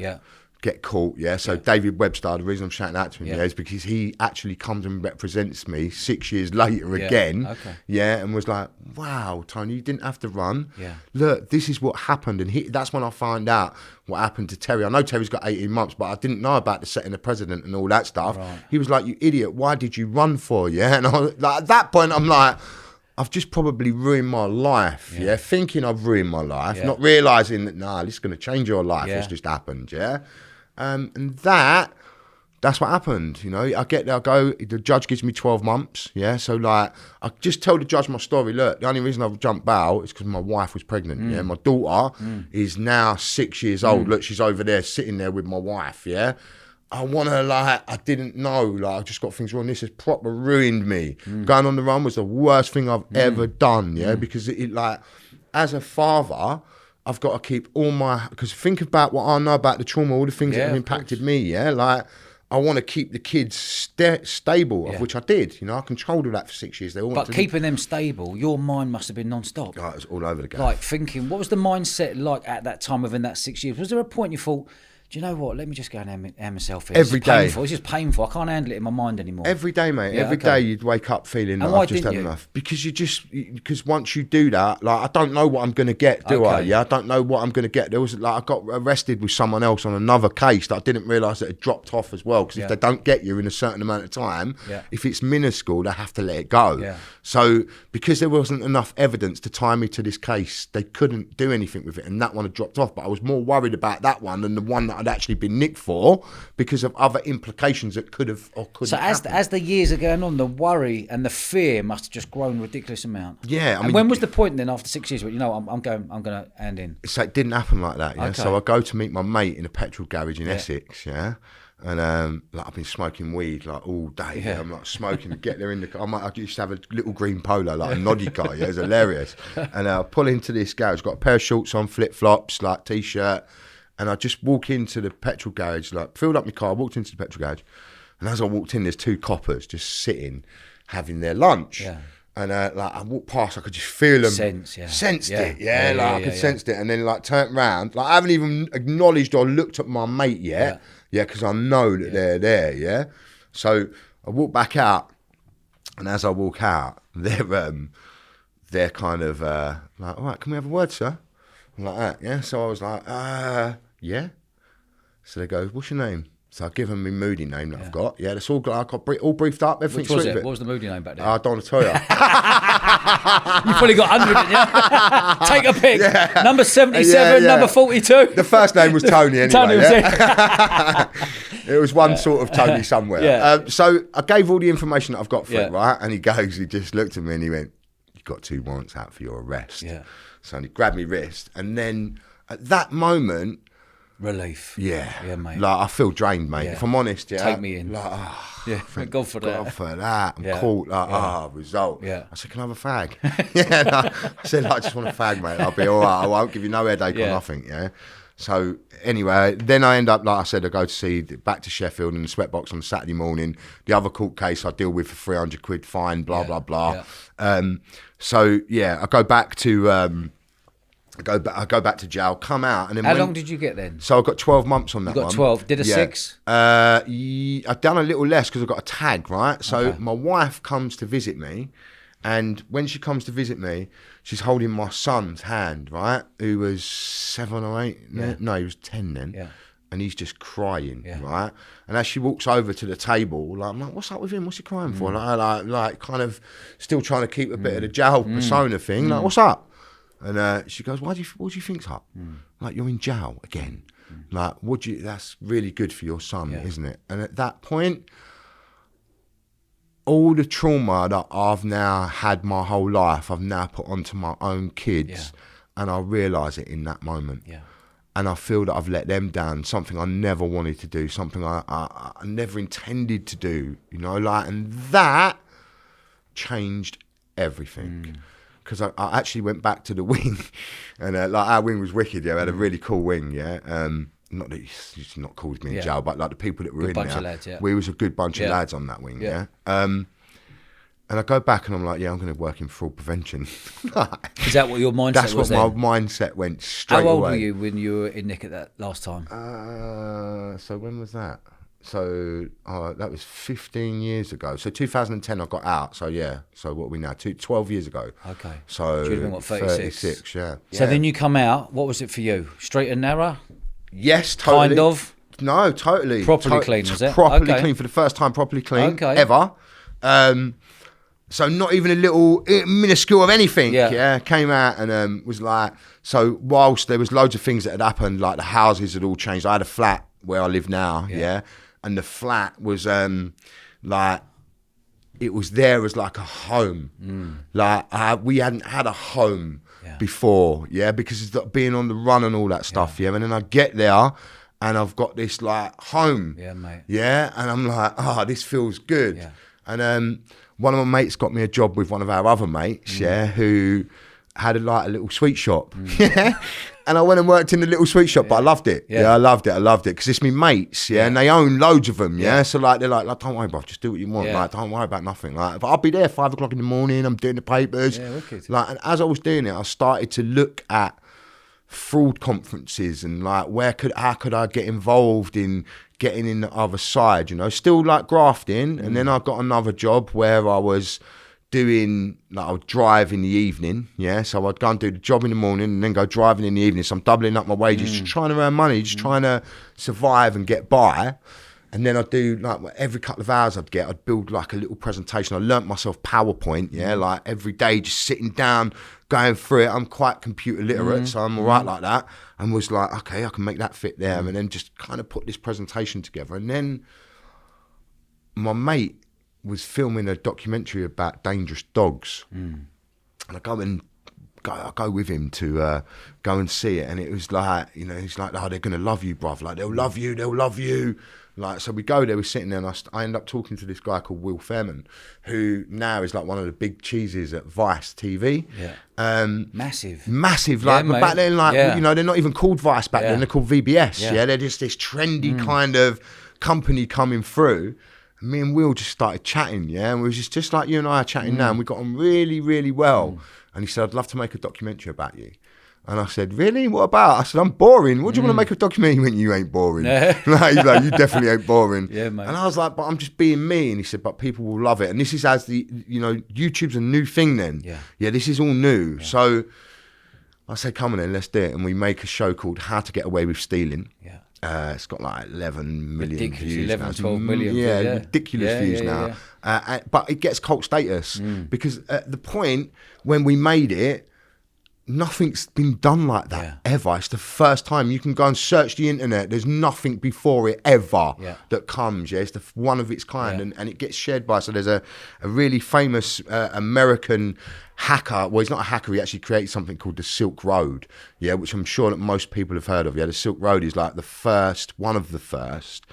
[SPEAKER 1] get caught, so David Webster, the reason I'm shouting out to him is because he actually comes and represents me 6 years later again, and was like, wow, Tony, you didn't have to run. Look, this is what happened. And that's when I find out what happened to Terry. I know Terry's got 18 months, but I didn't know about the setting the president and all that stuff. He was like, you idiot, why did you run for? And at that point, I'm like, I've just probably ruined my life, thinking I've ruined my life, not realising that, this is going to change your life. It's just happened, and that's what happened. I get there, I go, the judge gives me 12 months. So like, I just tell the judge my story. Look, the only reason I've jumped bail is because my wife was pregnant. My daughter is now 6 years old. Look, she's over there sitting there with my wife. I want to, I didn't know, I just got things wrong. This has proper ruined me. Going on the run was the worst thing I've ever done. Because it as a father, I've got to keep all because think about what I know about the trauma, all the things that have impacted me, I want to keep the kids stable, of which I did. I controlled all that for 6 years.
[SPEAKER 2] But keeping them stable, your mind must have been non-stop.
[SPEAKER 1] It was all over the game.
[SPEAKER 2] Like thinking, what was the mindset like at that time within that 6 years? Was there a point you thought, do you know what? Let me just go and air myself here.
[SPEAKER 1] Every day.
[SPEAKER 2] It's just painful. I can't handle it in my mind anymore.
[SPEAKER 1] Every day, mate. Every day you'd wake up feeling like I've just had enough. Because once you do that, I don't know what I'm going to get, do I? I don't know what I'm going to get. There was I got arrested with someone else on another case that I didn't realise that it dropped off as well. Because if they don't get you in a certain amount of time, if it's minuscule, they have to let it go. So because there wasn't enough evidence to tie me to this case, they couldn't do anything with it. And that one had dropped off. But I was more worried about that one than the one that I'd actually been nicked for because of other implications that could have or couldn't
[SPEAKER 2] So
[SPEAKER 1] happen.
[SPEAKER 2] as the years are going on, the worry and the fear must have just grown a ridiculous amount.
[SPEAKER 1] Yeah, I
[SPEAKER 2] and
[SPEAKER 1] mean,
[SPEAKER 2] when was the point then after 6 years where, I'm going to hand in?
[SPEAKER 1] So it didn't happen like that, yeah.
[SPEAKER 2] Okay.
[SPEAKER 1] So I go to meet my mate in a petrol garage in Essex, yeah. And like I've been smoking weed like all day. Yeah. I'm like smoking to get there in the car. I used to have a little green Polo, like a noddy car. Yeah, it was hilarious. And I pull into this garage, got a pair of shorts on, flip flops, like t-shirt, and I just walk into the petrol garage, like filled up my car, walked into the petrol garage, and as I walked in, there's two coppers just sitting, having their lunch.
[SPEAKER 2] Yeah.
[SPEAKER 1] And like I walked past, I could just feel them. Sensed it, I could sense it, and then like turned round. Like I haven't even acknowledged or looked at my mate yet. Yeah, because I know that they're there, yeah? So I walk back out, and as I walk out, they're kind of like, all right, can we have a word, sir? I'm like that, yeah? So I was like, yeah? So they go, what's your name? So I give them my moody name that I've got. Yeah, that's all all briefed up. Everything's
[SPEAKER 2] Which was
[SPEAKER 1] sweet.
[SPEAKER 2] it? What was the moody name back then?
[SPEAKER 1] I don't want to tell you.
[SPEAKER 2] You probably got 100, didn't you? Take a pick. Yeah. Number 77, number 42.
[SPEAKER 1] The first name was Tony anyway.
[SPEAKER 2] Tony was
[SPEAKER 1] it was one sort of Tony somewhere.
[SPEAKER 2] Yeah.
[SPEAKER 1] So I gave all the information that I've got for it,
[SPEAKER 2] Yeah.
[SPEAKER 1] right? And he just looked at me and he went, you've got 2 warrants out for your arrest.
[SPEAKER 2] Yeah.
[SPEAKER 1] So he grabbed me wrist. And then at that moment,
[SPEAKER 2] relief.
[SPEAKER 1] yeah,
[SPEAKER 2] mate.
[SPEAKER 1] like I feel drained, mate.
[SPEAKER 2] Yeah.
[SPEAKER 1] If I'm honest, yeah.
[SPEAKER 2] Take me in.
[SPEAKER 1] Like,
[SPEAKER 2] Thank God for that.
[SPEAKER 1] God for that. I'm
[SPEAKER 2] Yeah.
[SPEAKER 1] caught. Like, result.
[SPEAKER 2] Yeah.
[SPEAKER 1] I said, can I have a fag? I said, I just want a fag, mate. I'll be all right. I won't give you no headache or nothing. Yeah. So anyway, then I end up, like I said, I go to see back to Sheffield in the Sweatbox on Saturday morning. The other court case I deal with for 300 quid fine, blah blah blah. So yeah, I go back to. I go back to jail, come out, and then
[SPEAKER 2] How long did you get then?
[SPEAKER 1] So I got 12 months on that one.
[SPEAKER 2] You got 12. Did a 6?
[SPEAKER 1] I've done a little less because I got a tag, right? So my wife comes to visit me, and when she comes to visit me, she's holding my son's hand, right? Who was 7 or 8?
[SPEAKER 2] Yeah.
[SPEAKER 1] No, he was 10 then.
[SPEAKER 2] Yeah.
[SPEAKER 1] And he's just crying, right? And as she walks over to the table, like, I'm like, what's up with him? What's he crying for? Like, kind of still trying to keep a bit of the jail persona thing. Like, what's up? And she goes, what do you think's up? Like, you're in jail again. Like, that's really good for your son, isn't it? And at that point, all the trauma that I've now had my whole life, I've now put onto my own kids, and I realise it in that moment. Yeah. And I feel that I've let them down, something I never wanted to do, something I never intended to do, you know, like, and that changed everything. Because I actually went back to the wing, and like our wing was wicked. Yeah, we had a really cool wing. Yeah, not that it's not cool to me in jail, but like the people that were in there,
[SPEAKER 2] lads,
[SPEAKER 1] we was a good bunch of lads on that wing. Yeah. And I go back and I'm like, I'm going to work in fraud prevention.
[SPEAKER 2] Is that what your mindset
[SPEAKER 1] That's
[SPEAKER 2] was
[SPEAKER 1] what
[SPEAKER 2] then?
[SPEAKER 1] my mindset went straight away.
[SPEAKER 2] How old were you when you were in Nick at that last time?
[SPEAKER 1] So when was that? So that was 15 years ago. So 2010 I got out. So yeah. So what are we now? 12 years ago.
[SPEAKER 2] Okay.
[SPEAKER 1] So
[SPEAKER 2] you would have been, what, 36?
[SPEAKER 1] 36, yeah.
[SPEAKER 2] So then you come out. What was it for you? Straight and narrow?
[SPEAKER 1] Yes, totally.
[SPEAKER 2] Kind of?
[SPEAKER 1] No, totally.
[SPEAKER 2] Properly clean, was it?
[SPEAKER 1] Properly clean for the first time, properly clean ever. So not even a little minuscule of anything. Yeah. Came out and was like, so whilst there was loads of things that had happened, like the houses had all changed. I had a flat where I live now, and the flat was like, it was there as like a home. Like we hadn't had a home before, because it's like being on the run and all that stuff, and then I get there and I've got this like home,
[SPEAKER 2] mate,
[SPEAKER 1] and I'm like, this feels good, and one of my mates got me a job with one of our other mates, who had a little sweet shop, and I went and worked in the little sweet shop, but I loved it. I loved it because it's me mates, and they own loads of them, so like they're like, don't worry, bro, just do what you want, like don't worry about nothing, like, but I'll be there 5 o'clock in the morning, I'm doing the papers, like, and as I was doing it, I started to look at fraud conferences and like how could I get involved in getting in the other side, still like grafting, and then I got another job where I was doing, like, I would drive in the evening, so I'd go and do the job in the morning and then go driving in the evening, so I'm doubling up my wages, just trying to earn money, just trying to survive and get by. And then I'd do like every couple of hours I'd build like a little presentation. I learnt myself PowerPoint, like every day, just sitting down, going through it. I'm quite computer literate, so I'm all right like that. And was like, okay, I can make that fit there. And then just kind of put this presentation together. And then my mate was filming a documentary about dangerous dogs. And I go with him to go and see it. And it was like, he's like, oh, they're going to love you, bruv. Like, they'll love you. Like, so we go there, we're sitting there, and I end up talking to this guy called Will Fairman, who now is like one of the big cheeses at Vice TV.
[SPEAKER 2] Massive.
[SPEAKER 1] Like, but back then, like, they're not even called Vice back then, they're called VBS. They're just this trendy kind of company coming through. And me and Will just started chatting, and we was just like you and I are chatting now, and we got on really, really well. And he said, I'd love to make a documentary about you. And I said, really? What about? I said, I'm boring. What do you want to make a documentary? He went, you ain't boring. He's like, you definitely ain't boring.
[SPEAKER 2] Yeah, mate.
[SPEAKER 1] And I was like, but I'm just being me. And he said, but people will love it. And this is as YouTube's a new thing then. Yeah, this is all new. Yeah. So I said, come on then, let's do it. And we make a show called How to Get Away with Stealing. Yeah. It's got like 11 million views
[SPEAKER 2] 11,
[SPEAKER 1] now.
[SPEAKER 2] 12 million.
[SPEAKER 1] Ridiculous views now. But it gets cult status because at the point when we made it, nothing's been done like that ever. It's the first time. You can go and search the internet. There's nothing before it ever that comes. It's the one of its kind, and it gets shared by. So there's a really famous American hacker. Well, he's not a hacker. He actually created something called the Silk Road. Which I'm sure that most people have heard of. The Silk Road is like one of the first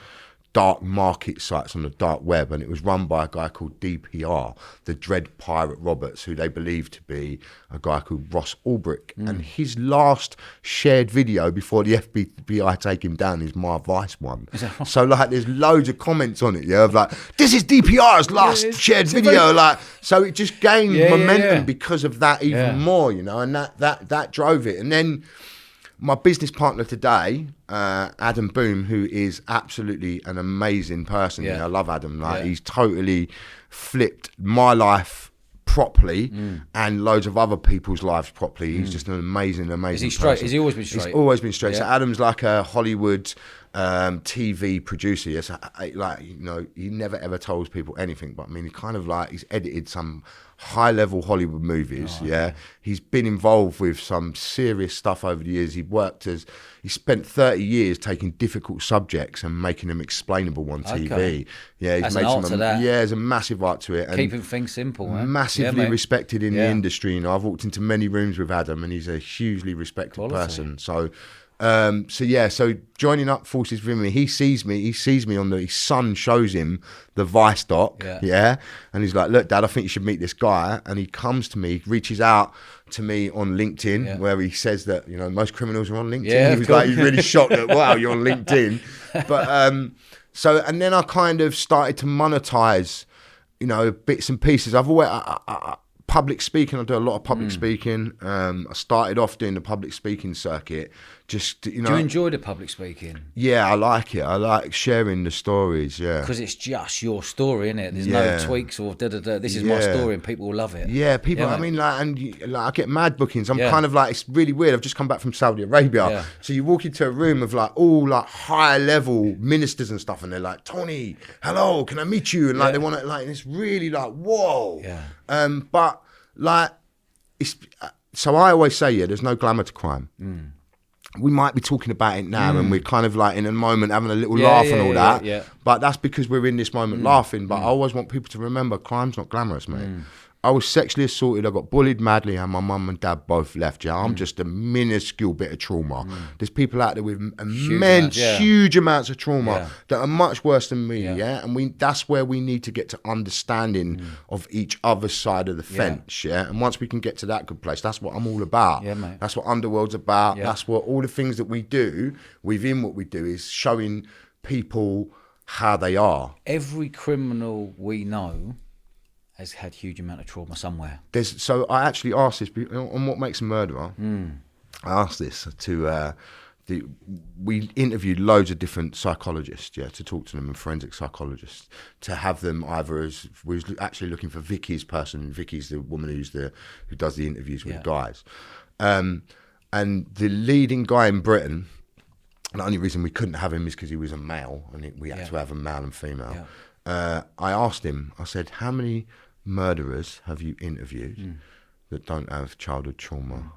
[SPEAKER 1] dark market sites on the dark web, and it was run by a guy called DPR, the Dread Pirate Roberts, who they believe to be a guy called Ross Ulbricht. And his last shared video before the FBI take him down is my Vice one. So like there's loads of comments on it, of like, this is DPR's last shared video. Like, so it just gained momentum because of that even more, and that drove it. And then my business partner today, Adam Boom, who is absolutely an amazing person. I love Adam. Like he's totally flipped my life properly and loads of other people's lives properly. He's just an amazing
[SPEAKER 2] Is he
[SPEAKER 1] person.
[SPEAKER 2] Has he always been straight?
[SPEAKER 1] He's always been straight. So Adam's like a Hollywood TV producer. Yes, he never ever tells people anything. But I mean, he kind of like he's edited some high-level Hollywood movies. He's been involved with some serious stuff over the years. He spent 30 years taking difficult subjects and making them explainable on TV.
[SPEAKER 2] He's made art to that.
[SPEAKER 1] There's a massive art to it. And
[SPEAKER 2] keeping things simple, man.
[SPEAKER 1] Massively respected in the industry. I've walked into many rooms with Adam, and he's a hugely respected person. So joining up forces with him, he sees me on his son shows him the Vice doc, and he's like, look, Dad, I think you should meet this guy. And he comes to me, reaches out to me on LinkedIn, where he says that, most criminals are on LinkedIn. He's really shocked that, wow, you're on LinkedIn. But, and then I kind of started to monetize, bits and pieces. I've always, public speaking, I do a lot of public speaking. I started off doing the public speaking circuit. Do you
[SPEAKER 2] enjoy the public speaking?
[SPEAKER 1] Yeah, I like it. I like sharing the stories,
[SPEAKER 2] because it's just your story, isn't it? There's no tweaks or da-da-da. This is my story and people will love it.
[SPEAKER 1] Yeah, people, I mean, I get mad bookings. I'm kind of like, it's really weird. I've just come back from Saudi Arabia. So you walk into a room of like all like high level ministers and stuff, and they're like, Tony, hello, can I meet you? And like, they want to, like, it's really like, whoa. But like, so I always say, there's no glamour to crime. We might be talking about it now and we're kind of like in a moment having a little laugh and all that. But that's because we're in this moment laughing. But I always want people to remember, crime's not glamorous, mate. I was sexually assaulted, I got bullied madly, and my mum and dad both left. I'm just a minuscule bit of trauma. There's people out there with immense, huge amounts of trauma that are much worse than me, and that's where we need to get to understanding of each other's side of the fence, and once we can get to that good place, that's what I'm all about.
[SPEAKER 2] Mate.
[SPEAKER 1] That's what Underworld's about. That's what all the things that we do within what we do is showing people how they are.
[SPEAKER 2] Every criminal we know has had huge amount of trauma somewhere.
[SPEAKER 1] So I actually asked this on What Makes a Murderer. I asked this to we interviewed loads of different psychologists, to talk to them, and forensic psychologists, to have them either as we was actually looking for Vicky's person. Vicky's the woman who does the interviews with guys, and the leading guy in Britain the only reason we couldn't have him is because he was a male, and we had to have a male and female. I asked him, I said, how many murderers have you interviewed that don't have childhood trauma?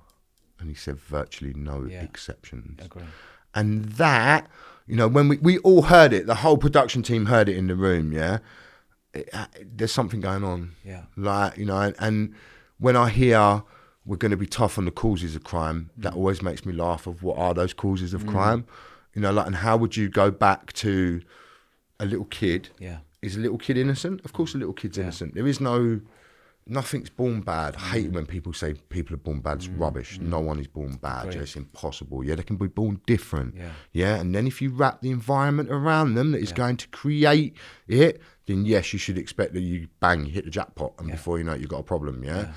[SPEAKER 1] And he said virtually no exceptions.
[SPEAKER 2] Agree.
[SPEAKER 1] And that, you know, when we all heard it, the whole production team heard it in the room, there's something going on.
[SPEAKER 2] Yeah.
[SPEAKER 1] Like, you know, and when I hear we're going to be tough on the causes of crime, that always makes me laugh of what are those causes of crime? You know, like, and how would you go back to a little kid?
[SPEAKER 2] Yeah.
[SPEAKER 1] Is a little kid innocent? Of course a little kid's innocent. There is nothing's born bad. I hate when people say people are born bad. It's rubbish. No one is born bad. It's impossible. Yeah, they can be born different. Yeah, and then if you wrap the environment around them that is going to create it, then yes, you should expect that you hit the jackpot, and before you know it, you've got a problem. Yeah,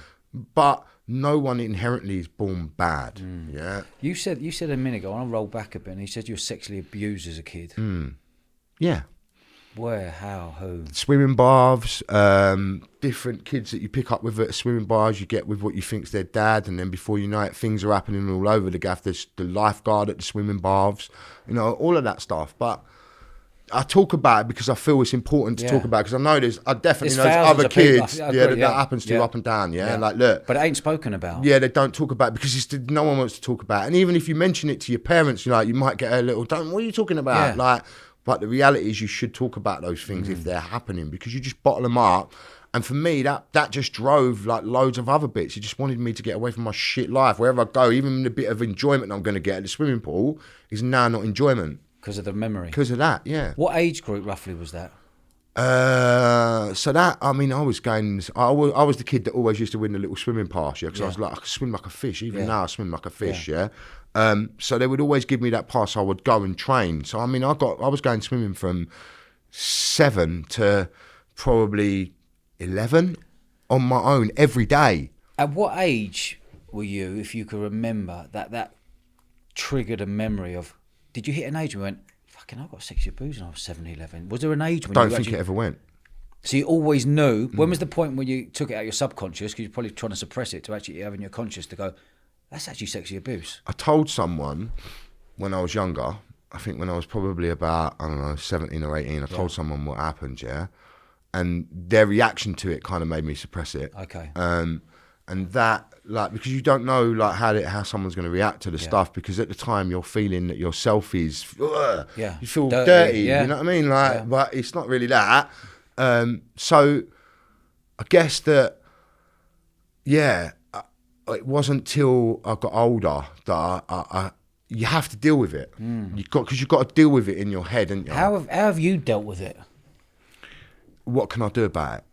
[SPEAKER 1] but no one inherently is born bad. Yeah.
[SPEAKER 2] You said a minute ago, and I'll roll back a bit, and you said you were sexually abused as a kid.
[SPEAKER 1] Yeah.
[SPEAKER 2] Where, how, who?
[SPEAKER 1] Swimming baths, different kids that you pick up with at swimming bars, you get with what you think's their dad, and then before you know it, things are happening all over the gaff. There's the lifeguard at the swimming baths, you know, all of that stuff. But I talk about it because I feel it's important to talk about it, because I know I definitely know there's other kids that happens to up and down, like, look.
[SPEAKER 2] But it ain't spoken about.
[SPEAKER 1] Yeah, they don't talk about it because no one wants to talk about it. And even if you mention it to your parents, you know, you might get a little, what are you talking about? Like, but the reality is you should talk about those things if they're happening, because you just bottle them up. And for me, that just drove like loads of other bits. He just wanted me to get away from my shit life. Wherever I go, even the bit of enjoyment I'm going to get at the swimming pool is now not enjoyment.
[SPEAKER 2] Because of the memory?
[SPEAKER 1] Because of that, yeah.
[SPEAKER 2] What age group roughly was that?
[SPEAKER 1] So that, I mean, I was the kid that always used to win the little swimming pass, because I was like, I could swim like a fish. Even now I swim like a fish, so they would always give me that pass. I would go and train. So, I mean, I was going swimming from 7 to probably 11 on my own every day.
[SPEAKER 2] At what age were you, if you could remember, that triggered a memory of, did you hit an age when you went, fucking, I got sexually abused when I was 7, 11? Was there an age when
[SPEAKER 1] I don't think it ever went.
[SPEAKER 2] So you always knew. When was the point when you took it out of your subconscious, because you're probably trying to suppress it, to actually have in your conscious to go, that's actually sexual abuse?
[SPEAKER 1] I told someone when I was younger, I think when I was probably about, I don't know, 17 or 18, I told someone what happened, and their reaction to it kind of made me suppress it.
[SPEAKER 2] Okay.
[SPEAKER 1] And that, like, because you don't know, like, how someone's going to react to the stuff, because at the time you're feeling that yourself is, you feel dirty, you know what I mean? Like, but it's not really that. So I guess that, it wasn't till I got older that I you have to deal with it. Because you've got to deal with it in your head, haven't you?
[SPEAKER 2] How have you dealt with it?
[SPEAKER 1] What can I do about it?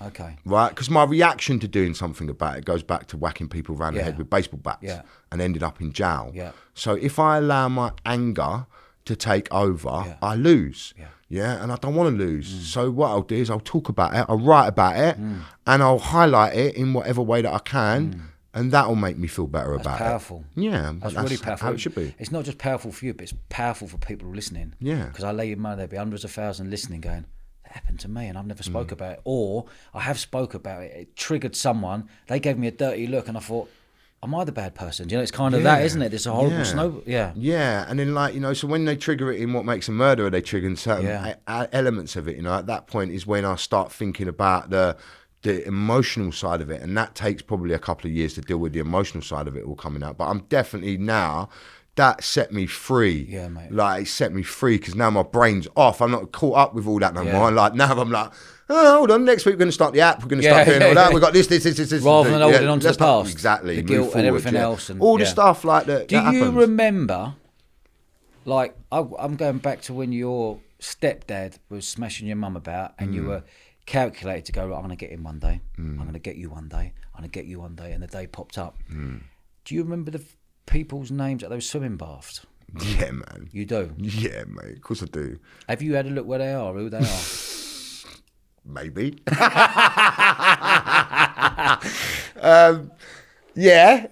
[SPEAKER 2] Okay.
[SPEAKER 1] Right? Because my reaction to doing something about it goes back to whacking people around the head with baseball bats and ended up in jail. Yeah. So if I allow my anger to take over, I lose. Yeah. And I don't want to lose. So what I'll do is I'll talk about it, I'll write about it, and I'll highlight it in whatever way that I can. And that will make me feel better about
[SPEAKER 2] powerful.
[SPEAKER 1] it. Yeah,
[SPEAKER 2] that's really powerful.
[SPEAKER 1] How it should be.
[SPEAKER 2] It's not just powerful for you, but it's powerful for people listening.
[SPEAKER 1] Yeah.
[SPEAKER 2] Because I lay your money, there'll be hundreds of thousands listening going, that happened to me and I've never spoke about it. Or I have spoke about it. It triggered someone. They gave me a dirty look and I thought, am I the bad person? You know, it's kind of that, isn't it? It's a horrible snowball. Yeah.
[SPEAKER 1] And then, like, you know, so when they trigger it in What Makes a Murderer, they trigger in certain elements of it. You know, at that point is when I start thinking about the emotional side of it, and that takes probably a couple of years to deal with the emotional side of it all coming out. But I'm definitely now, that set me free.
[SPEAKER 2] Yeah, mate.
[SPEAKER 1] Like, it set me free because now my brain's off. I'm not caught up with all that no more. Like, now I'm like, oh, hold on, next week we're going to start the app. We're going to start doing all that. We've got this.
[SPEAKER 2] Rather than holding on to the past.
[SPEAKER 1] Exactly.
[SPEAKER 2] The guilt and everything else. And,
[SPEAKER 1] all the stuff like that.
[SPEAKER 2] Do you remember, like, I'm going back to when your stepdad was smashing your mum about and you were calculated to go, right, I'm going to get him one day. I'm going to get you one day. I'm going to get you one day. And the day popped up. Do you remember the people's names at those swimming baths?
[SPEAKER 1] Yeah, man.
[SPEAKER 2] You do?
[SPEAKER 1] Yeah, mate. Of course I do.
[SPEAKER 2] Have you had a look where they are, who they are?
[SPEAKER 1] Maybe. Yeah,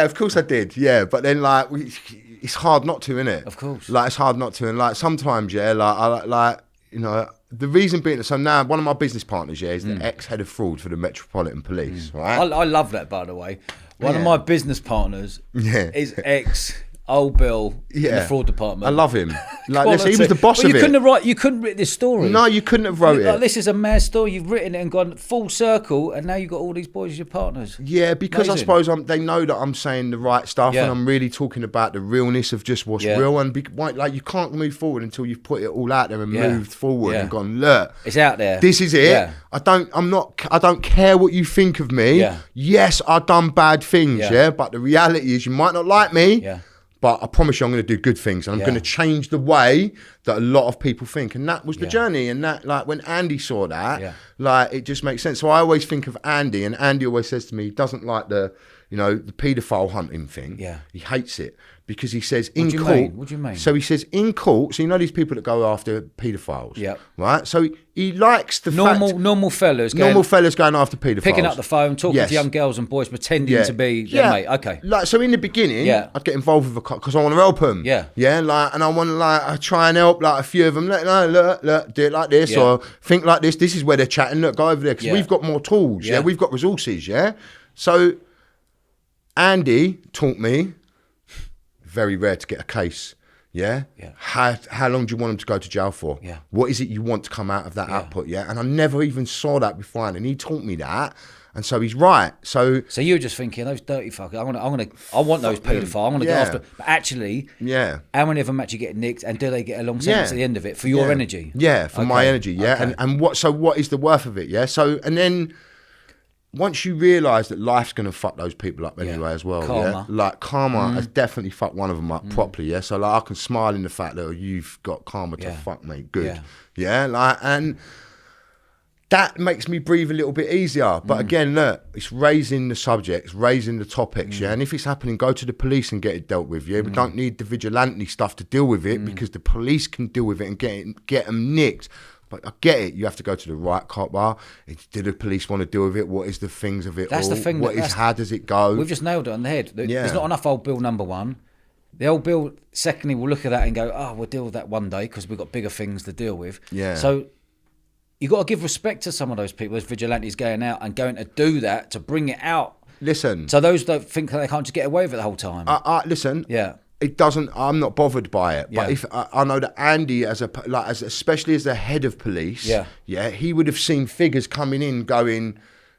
[SPEAKER 1] of course I did. Yeah, but then, like, it's hard not to, innit?
[SPEAKER 2] Of course.
[SPEAKER 1] Like, it's hard not to. And, like, sometimes, I you know, the reason being, so now one of my business partners, is the ex-head of fraud for the Metropolitan Police, right?
[SPEAKER 2] I love that, by the way. One of my business partners is old Bill in the
[SPEAKER 1] Yeah.
[SPEAKER 2] fraud department.
[SPEAKER 1] I love him. Like, listen, he
[SPEAKER 2] Quality.
[SPEAKER 1] was the boss
[SPEAKER 2] But
[SPEAKER 1] of
[SPEAKER 2] you
[SPEAKER 1] it.
[SPEAKER 2] couldn't have you couldn't write this story.
[SPEAKER 1] No, you couldn't have wrote
[SPEAKER 2] Like,
[SPEAKER 1] it.
[SPEAKER 2] this is a mad story. You've written it and gone full circle, and now you've got all these boys as your partners.
[SPEAKER 1] Yeah, because
[SPEAKER 2] Amazing.
[SPEAKER 1] I suppose they know that I'm saying the right stuff,
[SPEAKER 2] Yeah.
[SPEAKER 1] and I'm really talking about the realness of just what's
[SPEAKER 2] Yeah.
[SPEAKER 1] real. And like, you can't move forward until you've put it all out there and
[SPEAKER 2] Yeah.
[SPEAKER 1] moved forward
[SPEAKER 2] Yeah.
[SPEAKER 1] and gone, look,
[SPEAKER 2] It's out there.
[SPEAKER 1] this is it.
[SPEAKER 2] Yeah.
[SPEAKER 1] I don't care what you think of me.
[SPEAKER 2] Yeah.
[SPEAKER 1] Yes, I've done bad things,
[SPEAKER 2] Yeah.
[SPEAKER 1] yeah. But the reality is, you might not like me.
[SPEAKER 2] Yeah.
[SPEAKER 1] But I promise you, I'm going to do good things, and I'm
[SPEAKER 2] Yeah.
[SPEAKER 1] going to change the way that a lot of people think. And that was the
[SPEAKER 2] Yeah.
[SPEAKER 1] journey. And that, like, when Andy saw that,
[SPEAKER 2] Yeah.
[SPEAKER 1] like, it just makes sense. So I always think of Andy, and Andy always says to me, he doesn't like the paedophile hunting thing.
[SPEAKER 2] Yeah.
[SPEAKER 1] He hates it because he says
[SPEAKER 2] What
[SPEAKER 1] in
[SPEAKER 2] do you
[SPEAKER 1] court.
[SPEAKER 2] mean? What do you mean?
[SPEAKER 1] So he says in court. So you know these people that go after paedophiles.
[SPEAKER 2] Yeah.
[SPEAKER 1] Right. So he likes the
[SPEAKER 2] Normal fellas.
[SPEAKER 1] normal fellas going after paedophiles,
[SPEAKER 2] picking up the phone, talking
[SPEAKER 1] Yes.
[SPEAKER 2] to young girls and boys, pretending to be their mate. Okay.
[SPEAKER 1] Like, so in the beginning,
[SPEAKER 2] Yeah.
[SPEAKER 1] I'd get involved with a cop because I want to help them.
[SPEAKER 2] Yeah.
[SPEAKER 1] Yeah. Like, and I want to I try and help like a few of them. Look, do it like this,
[SPEAKER 2] Yeah.
[SPEAKER 1] or think like this. This is where they're chatting. Look, go over there because
[SPEAKER 2] Yeah.
[SPEAKER 1] we've got more tools. Yeah.
[SPEAKER 2] Yeah.
[SPEAKER 1] We've got resources. Yeah. So Andy taught me, very rare to get a case. Yeah.
[SPEAKER 2] Yeah.
[SPEAKER 1] How long do you want them to go to jail for?
[SPEAKER 2] Yeah.
[SPEAKER 1] What is it you want to come out of that output? Yeah. And I never even saw that before, and he taught me that. And so he's right. So
[SPEAKER 2] you're just thinking those dirty fuckers. I want those paedophiles. I'm gonna go
[SPEAKER 1] Yeah.
[SPEAKER 2] after. But actually,
[SPEAKER 1] yeah.
[SPEAKER 2] how many of them actually get nicked, and do they get a long sentence at the end of it for your energy?
[SPEAKER 1] Yeah, for my
[SPEAKER 2] Okay.
[SPEAKER 1] energy. Yeah,
[SPEAKER 2] Okay.
[SPEAKER 1] and what is the worth of it? Yeah. So and then once you realise that life's gonna fuck those people up anyway as well.
[SPEAKER 2] Karma.
[SPEAKER 1] Yeah, like karma has definitely fucked one of them up properly. Yeah. So like I can smile in the fact that you've got karma to
[SPEAKER 2] Yeah.
[SPEAKER 1] fuck, mate. Good.
[SPEAKER 2] Yeah.
[SPEAKER 1] Yeah. Like and. That makes me breathe a little bit easier. But again, look, it's raising the subjects, raising the topics, yeah? And if it's happening, go to the police and get it dealt with, yeah? We don't need the vigilante stuff to deal with it because the police can deal with it and get them nicked. But I get it. You have to go to the right cop bar. Do the police want to deal with it? What is the things of it
[SPEAKER 2] That's
[SPEAKER 1] all?
[SPEAKER 2] the thing.
[SPEAKER 1] How does it go?
[SPEAKER 2] We've just nailed it on the head.
[SPEAKER 1] Yeah.
[SPEAKER 2] There's not enough old Bill number one. The old Bill, secondly, will look at that and go, oh, we'll deal with that one day because we've got bigger things to deal with.
[SPEAKER 1] Yeah.
[SPEAKER 2] So you got to give respect to some of those people, those vigilantes going out and going to do that to bring it out.
[SPEAKER 1] Listen.
[SPEAKER 2] So those don't think that they can't just get away with it the whole time.
[SPEAKER 1] Listen.
[SPEAKER 2] Yeah.
[SPEAKER 1] It doesn't. I'm not bothered by it. But
[SPEAKER 2] Yeah.
[SPEAKER 1] if I know that Andy, especially as the head of police,
[SPEAKER 2] Yeah.
[SPEAKER 1] he would have seen figures coming in, going,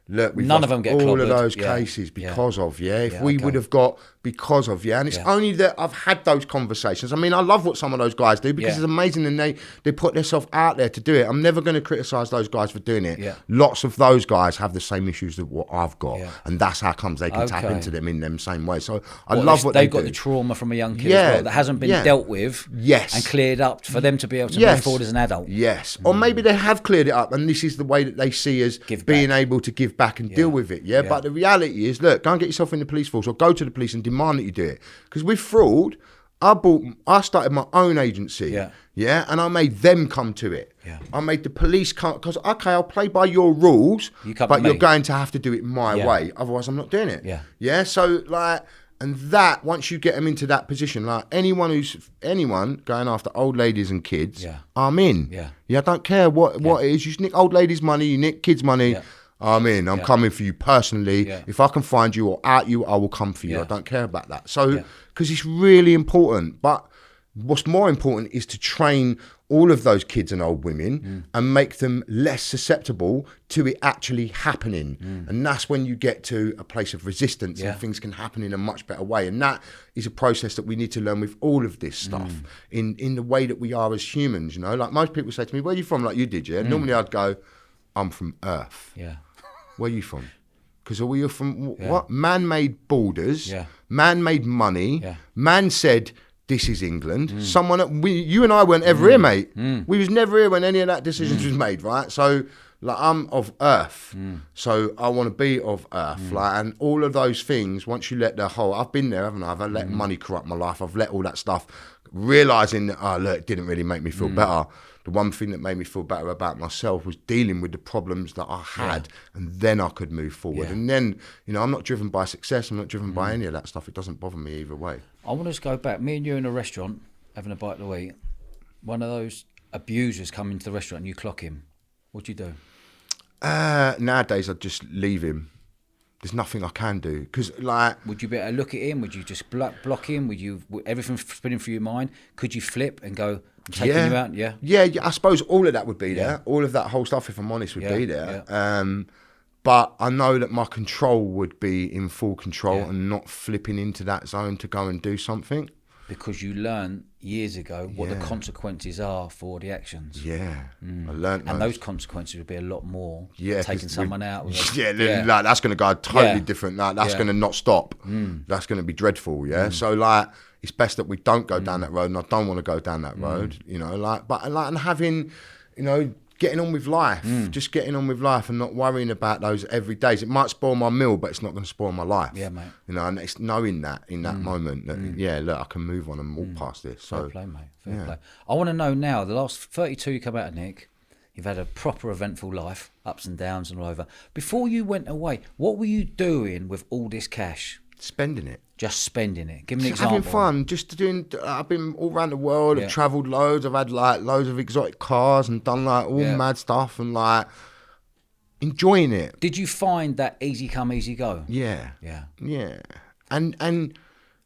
[SPEAKER 1] look, we've
[SPEAKER 2] None
[SPEAKER 1] lost
[SPEAKER 2] of them get
[SPEAKER 1] all
[SPEAKER 2] clobbered.
[SPEAKER 1] of those
[SPEAKER 2] Yeah.
[SPEAKER 1] cases
[SPEAKER 2] Yeah.
[SPEAKER 1] because of If
[SPEAKER 2] Yeah,
[SPEAKER 1] we
[SPEAKER 2] okay.
[SPEAKER 1] would have got because of and it's only that I've had those conversations. I mean, I love what some of those guys do because
[SPEAKER 2] Yeah.
[SPEAKER 1] it's amazing, and they put themselves out there to do it. I'm never going to criticise those guys for doing it.
[SPEAKER 2] Yeah.
[SPEAKER 1] Lots of those guys have the same issues that what I've got,
[SPEAKER 2] Yeah.
[SPEAKER 1] and that's how comes they can tap
[SPEAKER 2] Okay.
[SPEAKER 1] into them in them same way. So I
[SPEAKER 2] What,
[SPEAKER 1] love what
[SPEAKER 2] they've
[SPEAKER 1] they
[SPEAKER 2] got
[SPEAKER 1] do.
[SPEAKER 2] the trauma from a young kid
[SPEAKER 1] Yeah,
[SPEAKER 2] as well that hasn't been
[SPEAKER 1] yeah.
[SPEAKER 2] dealt with
[SPEAKER 1] Yes.
[SPEAKER 2] and cleared up for them to be able to
[SPEAKER 1] Yes.
[SPEAKER 2] move forward as an adult.
[SPEAKER 1] Yes. Or maybe they have cleared it up and this is the way that they see as
[SPEAKER 2] Give
[SPEAKER 1] being
[SPEAKER 2] back.
[SPEAKER 1] able to give back and deal with it. Yeah?
[SPEAKER 2] Yeah.
[SPEAKER 1] But the reality is, look, go and get yourself in the police force or go to the police and demand that you do it. Because with fraud, I started my own agency.
[SPEAKER 2] Yeah.
[SPEAKER 1] Yeah. And I made them come to it.
[SPEAKER 2] Yeah.
[SPEAKER 1] I made the police come because okay, I'll play by your rules,
[SPEAKER 2] You come
[SPEAKER 1] but
[SPEAKER 2] to
[SPEAKER 1] you're
[SPEAKER 2] me.
[SPEAKER 1] going to have to do it my
[SPEAKER 2] Yeah.
[SPEAKER 1] way. Otherwise I'm not doing it.
[SPEAKER 2] Yeah.
[SPEAKER 1] Yeah. So like and that once you get them into that position, like anyone going after old ladies and kids,
[SPEAKER 2] Yeah.
[SPEAKER 1] I'm in.
[SPEAKER 2] Yeah.
[SPEAKER 1] Yeah, I don't care what it is. You nick old ladies' money, you nick kids' money.
[SPEAKER 2] Yeah.
[SPEAKER 1] I'm in. I'm coming for you personally.
[SPEAKER 2] Yeah.
[SPEAKER 1] If I can find you or out you, I will come for you.
[SPEAKER 2] Yeah.
[SPEAKER 1] I don't care about that. So, because it's really important. But what's more important is to train all of those kids and old women and make them less susceptible to it actually happening. And that's when you get to a place of resistance and things can happen in a much better way. And that is a process that we need to learn with all of this stuff in the way that we are as humans. You know, like most people say to me, where are you from? Like you did, yeah? Normally I'd go, I'm from Earth.
[SPEAKER 2] Yeah.
[SPEAKER 1] Where are you from? Because you're from what? Man-made borders,
[SPEAKER 2] Yeah.
[SPEAKER 1] man-made money.
[SPEAKER 2] Yeah.
[SPEAKER 1] Man said, this is England. You and I weren't ever here, mate. We was never here when any of that decisions was made, right? So, like, I'm of Earth. So I want to be of Earth. Like, and all of those things, once you let I've been there, haven't I? I've let money corrupt my life. I've let all that stuff, realising that, look, it didn't really make me feel better. The one thing that made me feel better about myself was dealing with the problems that I had, and then I could move forward.
[SPEAKER 2] Yeah.
[SPEAKER 1] And then, I'm not driven by success. I'm not driven by any of that stuff. It doesn't bother me either way.
[SPEAKER 2] I want to just go back. Me and you in a restaurant having a bite to eat. One of those abusers come into the restaurant and you clock him. What do you do?
[SPEAKER 1] Nowadays, I'd just leave him. There's nothing I can do because, like,
[SPEAKER 2] would you be able to look at him? Would you just block him? Would you everything spinning through your mind? Could you flip and go, I'm taking you out?
[SPEAKER 1] Yeah. I suppose all of that would be there. All of that whole stuff, if I'm honest, would be there. Yeah. But I know that my control would be in full control and not flipping into that zone to go and do something.
[SPEAKER 2] Because you learned years ago what the consequences are for the actions.
[SPEAKER 1] Yeah, I learned
[SPEAKER 2] and those consequences would be a lot more. Taking someone out. Like,
[SPEAKER 1] that's going to go totally different. Like, that's going to not stop. That's going to be dreadful. Yeah, so like it's best that we don't go down that road, and I don't want to go down that road. You know, like, but like, and having, you know, getting on with life, just getting on with life and not worrying about those every days. It might spoil my meal, but it's not going to spoil my life.
[SPEAKER 2] Yeah, mate.
[SPEAKER 1] You know, and it's knowing that in that moment that, look, I can move on and walk past this. So,
[SPEAKER 2] fair play, mate. Fair play. I want to know now, the last 32 you come out of, Nick, you've had a proper eventful life, ups and downs and all over. Before you went away, what were you doing with all this cash?
[SPEAKER 1] Spending it.
[SPEAKER 2] Just spending it. Give me an example.
[SPEAKER 1] Having fun, just doing. I've been all around the world. I've travelled loads. I've had like loads of exotic cars and done like all mad stuff and like enjoying it.
[SPEAKER 2] Did you find that easy come, easy go?
[SPEAKER 1] Yeah. And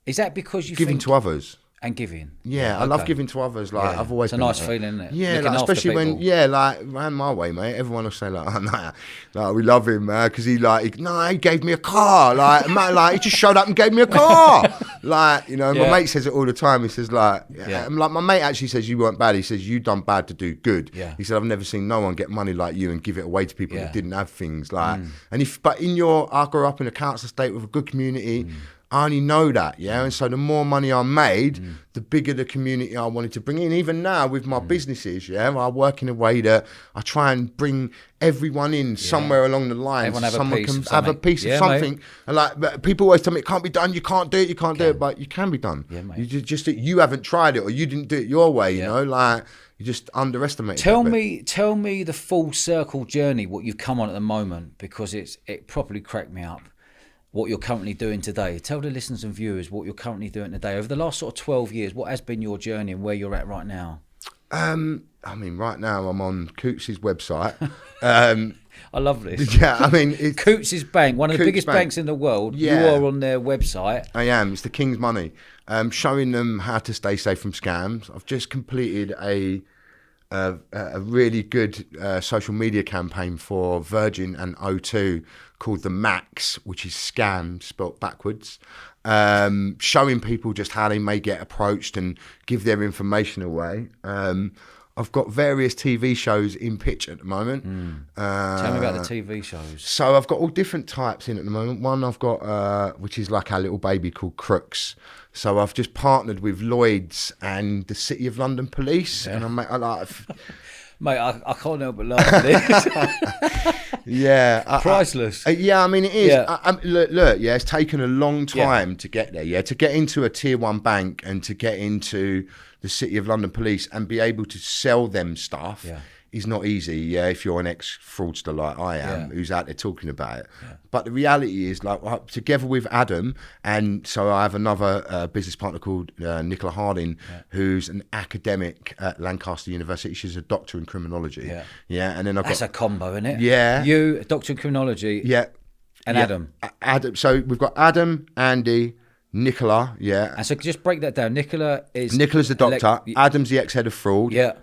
[SPEAKER 2] is that because you
[SPEAKER 1] giving to others?
[SPEAKER 2] And giving.
[SPEAKER 1] Yeah, I love giving to others. Like I've always.
[SPEAKER 2] It's a nice feeling, isn't it?
[SPEAKER 1] Yeah, like, especially when like round my way, mate. Everyone will say like, "Oh no, like, we love him, man," because he gave me a car. Like, man, like he just showed up and gave me a car. Like, you know, my mate says it all the time. He says like, like my mate actually says you weren't bad. He says you done bad to do good. Yeah. He said I've never seen no one get money like you and give it away to people that didn't have things. Like, and I grew up in a council estate with a good community. I only know that, and so the more money I made, the bigger the community I wanted to bring in. Even now with my businesses, I work in a way that I try and bring everyone in somewhere along the line. Someone can have a piece of something. Mate. And like people always tell me, it can't be done, you can't do it, do it, but you can be done. Yeah, mate. You haven't tried it or you didn't do it your way, you know, like you just underestimate it.
[SPEAKER 2] Tell me the full circle journey, what you've come on at the moment, because it properly cracked me up. What you're currently doing today. Tell the listeners and viewers what you're currently doing today. Over the last sort of 12 years, what has been your journey and where you're at right now?
[SPEAKER 1] I mean, right now I'm on Coots' website.
[SPEAKER 2] I love this.
[SPEAKER 1] Yeah, I mean...
[SPEAKER 2] Coots' Bank, one of the biggest banks in the world. Yeah. You are on their website.
[SPEAKER 1] I am. It's the King's Money. Showing them how to stay safe from scams. I've just completed a really good social media campaign for Virgin and O2 called The Max, which is scam spelt backwards, showing people just how they may get approached and give their information away. I've got various TV shows in pitch at the moment.
[SPEAKER 2] Tell me about the TV shows.
[SPEAKER 1] So I've got all different types in at the moment. One I've got, which is like our little baby called Crooks. So I've just partnered with Lloyd's and the City of London Police, and I like.
[SPEAKER 2] Mate, I can't help but laugh at this.
[SPEAKER 1] Priceless. I mean, it is. Yeah. Look, it's taken a long time to get there. Yeah, to get into a tier 1 bank and to get into the City of London Police and be able to sell them stuff is not easy. Yeah, if you're an ex-fraudster like I am, who's out there talking about it. Yeah. But the reality is, like, together with Adam, and so I have another business partner called Nicola Harding, who's an academic at Lancaster University. She's a doctor in criminology. Yeah, and then
[SPEAKER 2] that's a combo, isn't it?
[SPEAKER 1] Yeah,
[SPEAKER 2] you, a doctor in criminology.
[SPEAKER 1] Yeah,
[SPEAKER 2] and Adam.
[SPEAKER 1] Adam. So we've got Adam, Andy, Nicola,
[SPEAKER 2] And so just break that down. Nicola's
[SPEAKER 1] the doctor. Adam's the ex-head of fraud.
[SPEAKER 2] Yeah.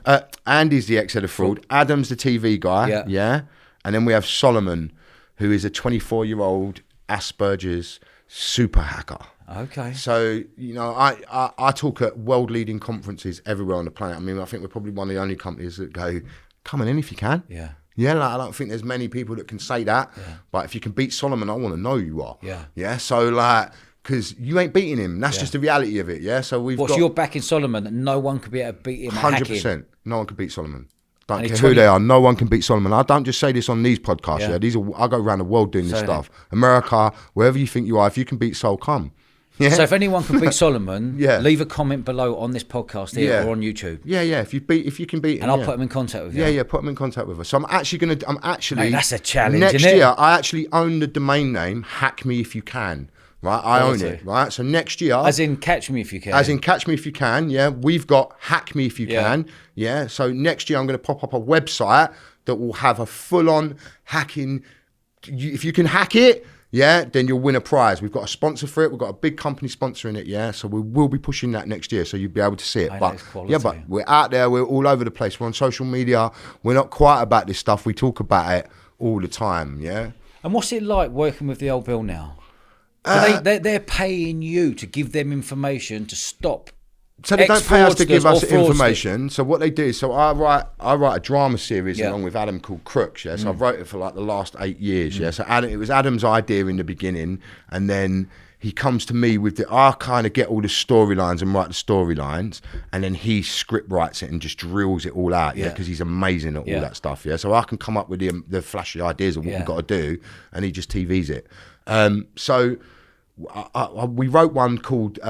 [SPEAKER 1] Andy's the ex-head of fraud. Adam's the TV guy. Yeah. And then we have Solomon, who is a 24-year-old Asperger's super hacker.
[SPEAKER 2] Okay.
[SPEAKER 1] So, you know, I talk at world-leading conferences everywhere on the planet. I mean, I think we're probably one of the only companies that go, come on in if you can.
[SPEAKER 2] Yeah.
[SPEAKER 1] Yeah, like, I don't think there's many people that can say that. Yeah. But if you can beat Solomon, I want to know you are.
[SPEAKER 2] Yeah.
[SPEAKER 1] Yeah. So, like... because you ain't beating him. That's just the reality of it, So
[SPEAKER 2] so you're backing Solomon, that no one could be able to beat him
[SPEAKER 1] 100%. No one can beat Solomon. Don't care who they are. No one can beat Solomon. I don't just say this on these podcasts, I go around the world doing this stuff. America, wherever you think you are, if you can beat Sol, come. Yeah?
[SPEAKER 2] So if anyone can beat Solomon, leave a comment below on this podcast here or on YouTube.
[SPEAKER 1] Yeah. If you can beat him,
[SPEAKER 2] and I'll put him in contact with you.
[SPEAKER 1] Yeah. Put him in contact with us. So I'm actually.
[SPEAKER 2] Mate, that's a challenge.
[SPEAKER 1] Next year, I actually own the domain name. Hack me if you can. Right, I own it, right? So next year...
[SPEAKER 2] As in catch me if you can.
[SPEAKER 1] As in catch me if you can, We've got hack me if you can, So next year I'm going to pop up a website that will have a full-on hacking... If you can hack it, yeah, then you'll win a prize. We've got a sponsor for it. We've got a big company sponsoring it, yeah. So we will be pushing that next year, so you'll be able to see it. But we're out there. We're all over the place. We're on social media. We're not quiet about this stuff. We talk about it all the time, yeah.
[SPEAKER 2] And what's it like working with the old bill now? So they're paying you to give them information to stop.
[SPEAKER 1] So they don't pay us to give us information. So what they do, so I write a drama series along with Adam called Crooks. Yeah, so I've wrote it for like the last 8 years. Yeah, so it was Adam's idea in the beginning, and then he comes to me with I kind of get all the storylines and write the storylines, and then he script writes it and just drills it all out. Yeah, because he's amazing at all that stuff. Yeah, so I can come up with the flashy ideas of what we've got to do, and he just TVs it. So. We wrote one called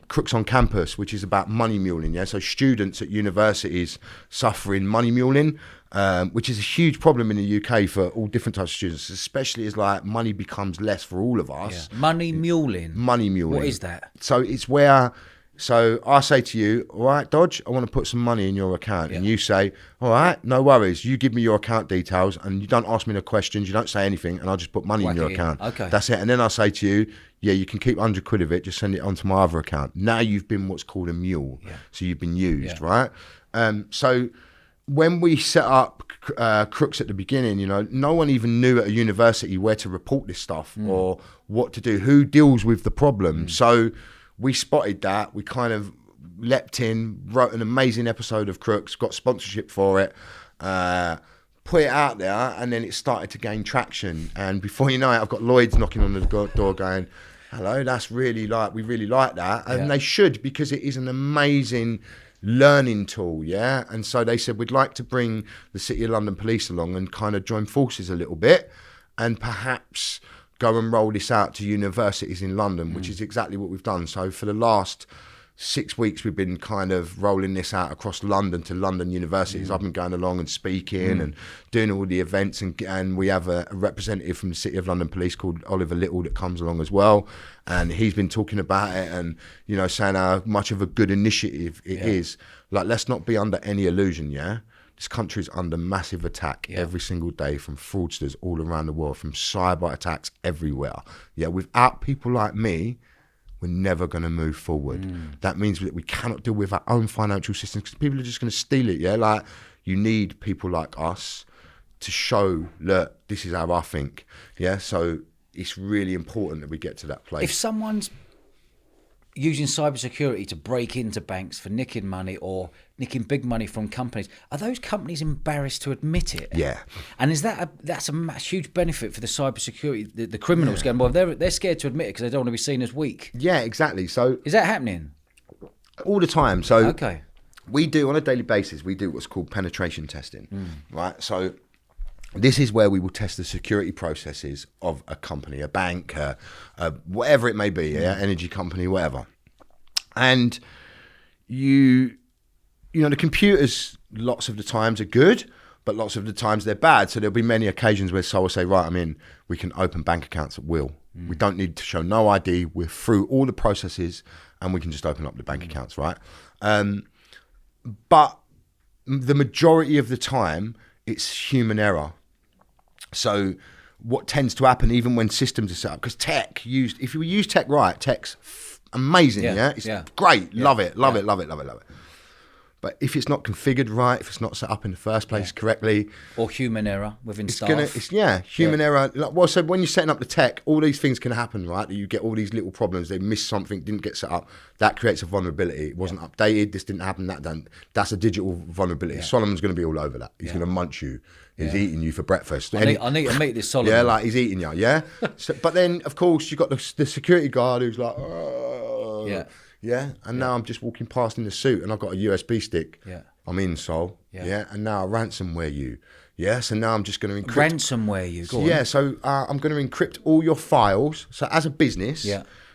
[SPEAKER 1] Crooks on Campus, which is about money muling. Yeah, so students at universities suffering money muling, which is a huge problem in the UK for all different types of students, especially as like money becomes less for all of us.
[SPEAKER 2] Yeah. Money muling.
[SPEAKER 1] Money muling.
[SPEAKER 2] What is that?
[SPEAKER 1] So it's where. So I say to you, all right, Dodge, I want to put some money in your account. And you say, all right, no worries. You give me your account details and you don't ask me no questions. You don't say anything and I'll just put money in your account.
[SPEAKER 2] Okay.
[SPEAKER 1] That's it. And then I say to you, yeah, you can keep 100 quid of it. Just send it onto my other account. Now you've been what's called a mule. Yeah. So you've been used, right? So when we set up Crooks at the beginning, you know, no one even knew at a university where to report this stuff or what to do, who deals with the problem. So we spotted that. We kind of leapt in, wrote an amazing episode of Crooks, got sponsorship for it, put it out there, and then it started to gain traction. And before you know it, I've got Lloyd's knocking on the door going, hello, that's really we really like that. And they should, because it is an amazing learning tool, yeah? And so they said, we'd like to bring the City of London Police along and kind of join forces a little bit and perhaps go and roll this out to universities in London, which is exactly what we've done. So for the last 6 weeks, we've been kind of rolling this out across London to London universities. I've been going along and speaking and doing all the events, and we have a representative from the City of London Police called Oliver Little that comes along as well, and he's been talking about it and, you know, saying how much of a good initiative it is. Like, let's not be under any illusion, yeah? This country is under massive attack every single day from fraudsters all around the world, from cyber attacks everywhere. Yeah, without people like me, we're never going to move forward. That means that we cannot deal with our own financial systems because people are just going to steal it, yeah? Like, you need people like us to show, look, this is how I think, yeah? So it's really important that we get to that place.
[SPEAKER 2] If someone's using cybersecurity to break into banks for nicking money or nicking big money from companies, are those companies embarrassed to admit it?
[SPEAKER 1] Yeah.
[SPEAKER 2] And is that's a huge benefit for the cybersecurity, the criminals going, well, they're scared to admit it because they don't want to be seen as weak.
[SPEAKER 1] Yeah, exactly. So
[SPEAKER 2] is that happening?
[SPEAKER 1] All the time. So we do, on a daily basis, we do what's called penetration testing, right? So this is where we will test the security processes of a company, a bank, whatever it may be, energy company, whatever. And you know, the computers lots of the times are good, but lots of the times they're bad. So there'll be many occasions where someone will say, right, I'm in, we can open bank accounts at will. We don't need to show no ID. We're through all the processes and we can just open up the bank accounts, right? But the majority of the time, it's human error. So what tends to happen, even when systems are set up, because if you use tech right, tech's amazing, It's great, love it. But if it's not configured right, if it's not set up in the first place correctly,
[SPEAKER 2] or human error within staff,
[SPEAKER 1] human error. Well, so when you're setting up the tech, all these things can happen, right? You get all these little problems. They missed something, didn't get set up. That creates a vulnerability. It wasn't updated. This didn't happen. That done. That's a digital vulnerability. Solomon's going to be all over that. He's going to munch you. He's eating you for breakfast.
[SPEAKER 2] I need to meet this Solomon.
[SPEAKER 1] Yeah, like he's eating you. Yeah. So, but then, of course, you got the security guard who's like, oh. Yeah, and now I'm just walking past in the suit and I've got a USB stick. Yeah. I'm in, Sol. Yeah. And now I ransomware you. Yeah, so now I'm just going to encrypt.
[SPEAKER 2] Ransomware you, go on.
[SPEAKER 1] Yeah, so I'm going to encrypt all your files. So as a business,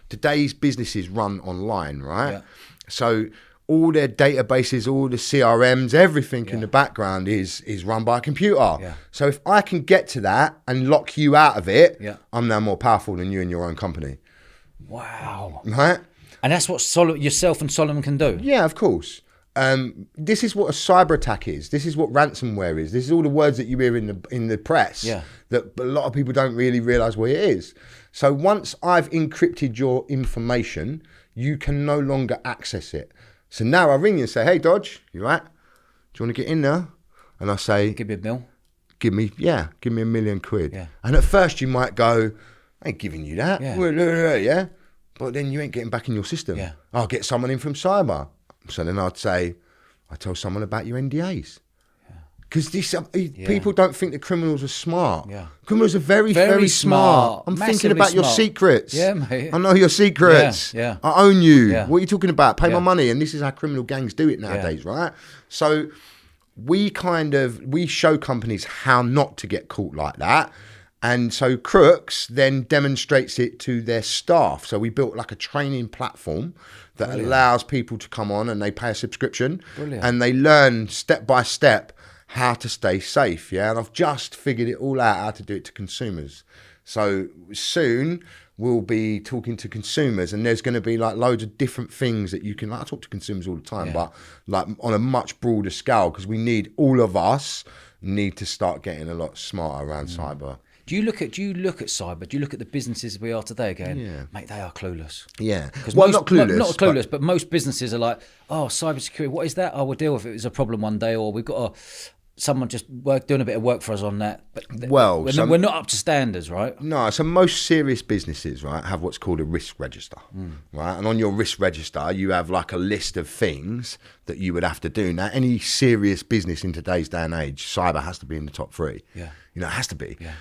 [SPEAKER 1] today's businesses run online, right? Yeah. So all their databases, all the CRMs, everything in the background is run by a computer. Yeah. So if I can get to that and lock you out of it, I'm now more powerful than you and your own company.
[SPEAKER 2] Wow.
[SPEAKER 1] Right?
[SPEAKER 2] And that's what yourself and Solomon can do?
[SPEAKER 1] Yeah, of course. This is what a cyber attack is. This is what ransomware is. This is all the words that you hear in the press that a lot of people don't really realise what it is. So once I've encrypted your information, you can no longer access it. So now I ring you and say, hey, Dodge, you right? Do you want to get in there? And I say...
[SPEAKER 2] Give me a bill.
[SPEAKER 1] Give me £1 million.
[SPEAKER 2] Yeah.
[SPEAKER 1] And at first you might go, I ain't giving you that.
[SPEAKER 2] Yeah.
[SPEAKER 1] But then you ain't getting back in your system.
[SPEAKER 2] Yeah.
[SPEAKER 1] I'll get someone in from cyber. So then I'd say, I tell someone about your NDAs. Because people don't think that criminals are smart.
[SPEAKER 2] Yeah.
[SPEAKER 1] Criminals are very, very smart. I'm thinking about your secrets.
[SPEAKER 2] Yeah, mate.
[SPEAKER 1] I know your secrets.
[SPEAKER 2] Yeah.
[SPEAKER 1] I own you.
[SPEAKER 2] Yeah.
[SPEAKER 1] What are you talking about? Pay my money. And this is how criminal gangs do it nowadays, right? So we show companies how not to get caught like that. And so Crooks then demonstrates it to their staff. So we built like a training platform that allows people to come on and they pay a subscription.
[SPEAKER 2] Brilliant.
[SPEAKER 1] And they learn step by step how to stay safe. Yeah. And I've just figured it all out, how to do it to consumers. So soon we'll be talking to consumers, and there's going to be like loads of different things that you can, like, I talk to consumers all the time, but like on a much broader scale, because all of us need to start getting a lot smarter around cyber.
[SPEAKER 2] Do you look at cyber? Do you look at the businesses we are today going, mate, they are clueless?
[SPEAKER 1] Yeah.
[SPEAKER 2] Well,
[SPEAKER 1] not clueless.
[SPEAKER 2] Not clueless, but most businesses are like, oh, cybersecurity, what is that? Oh, we'll deal with it. It's a problem one day, or we've got someone just doing a bit of work for us on that. But we're not up to standards, right?
[SPEAKER 1] No, so most serious businesses, right, have what's called a risk register, right? And on your risk register, you have like a list of things that you would have to do. Now, any serious business in today's day and age, cyber has to be in the top 3.
[SPEAKER 2] Yeah.
[SPEAKER 1] You know, it has to be.
[SPEAKER 2] Yeah.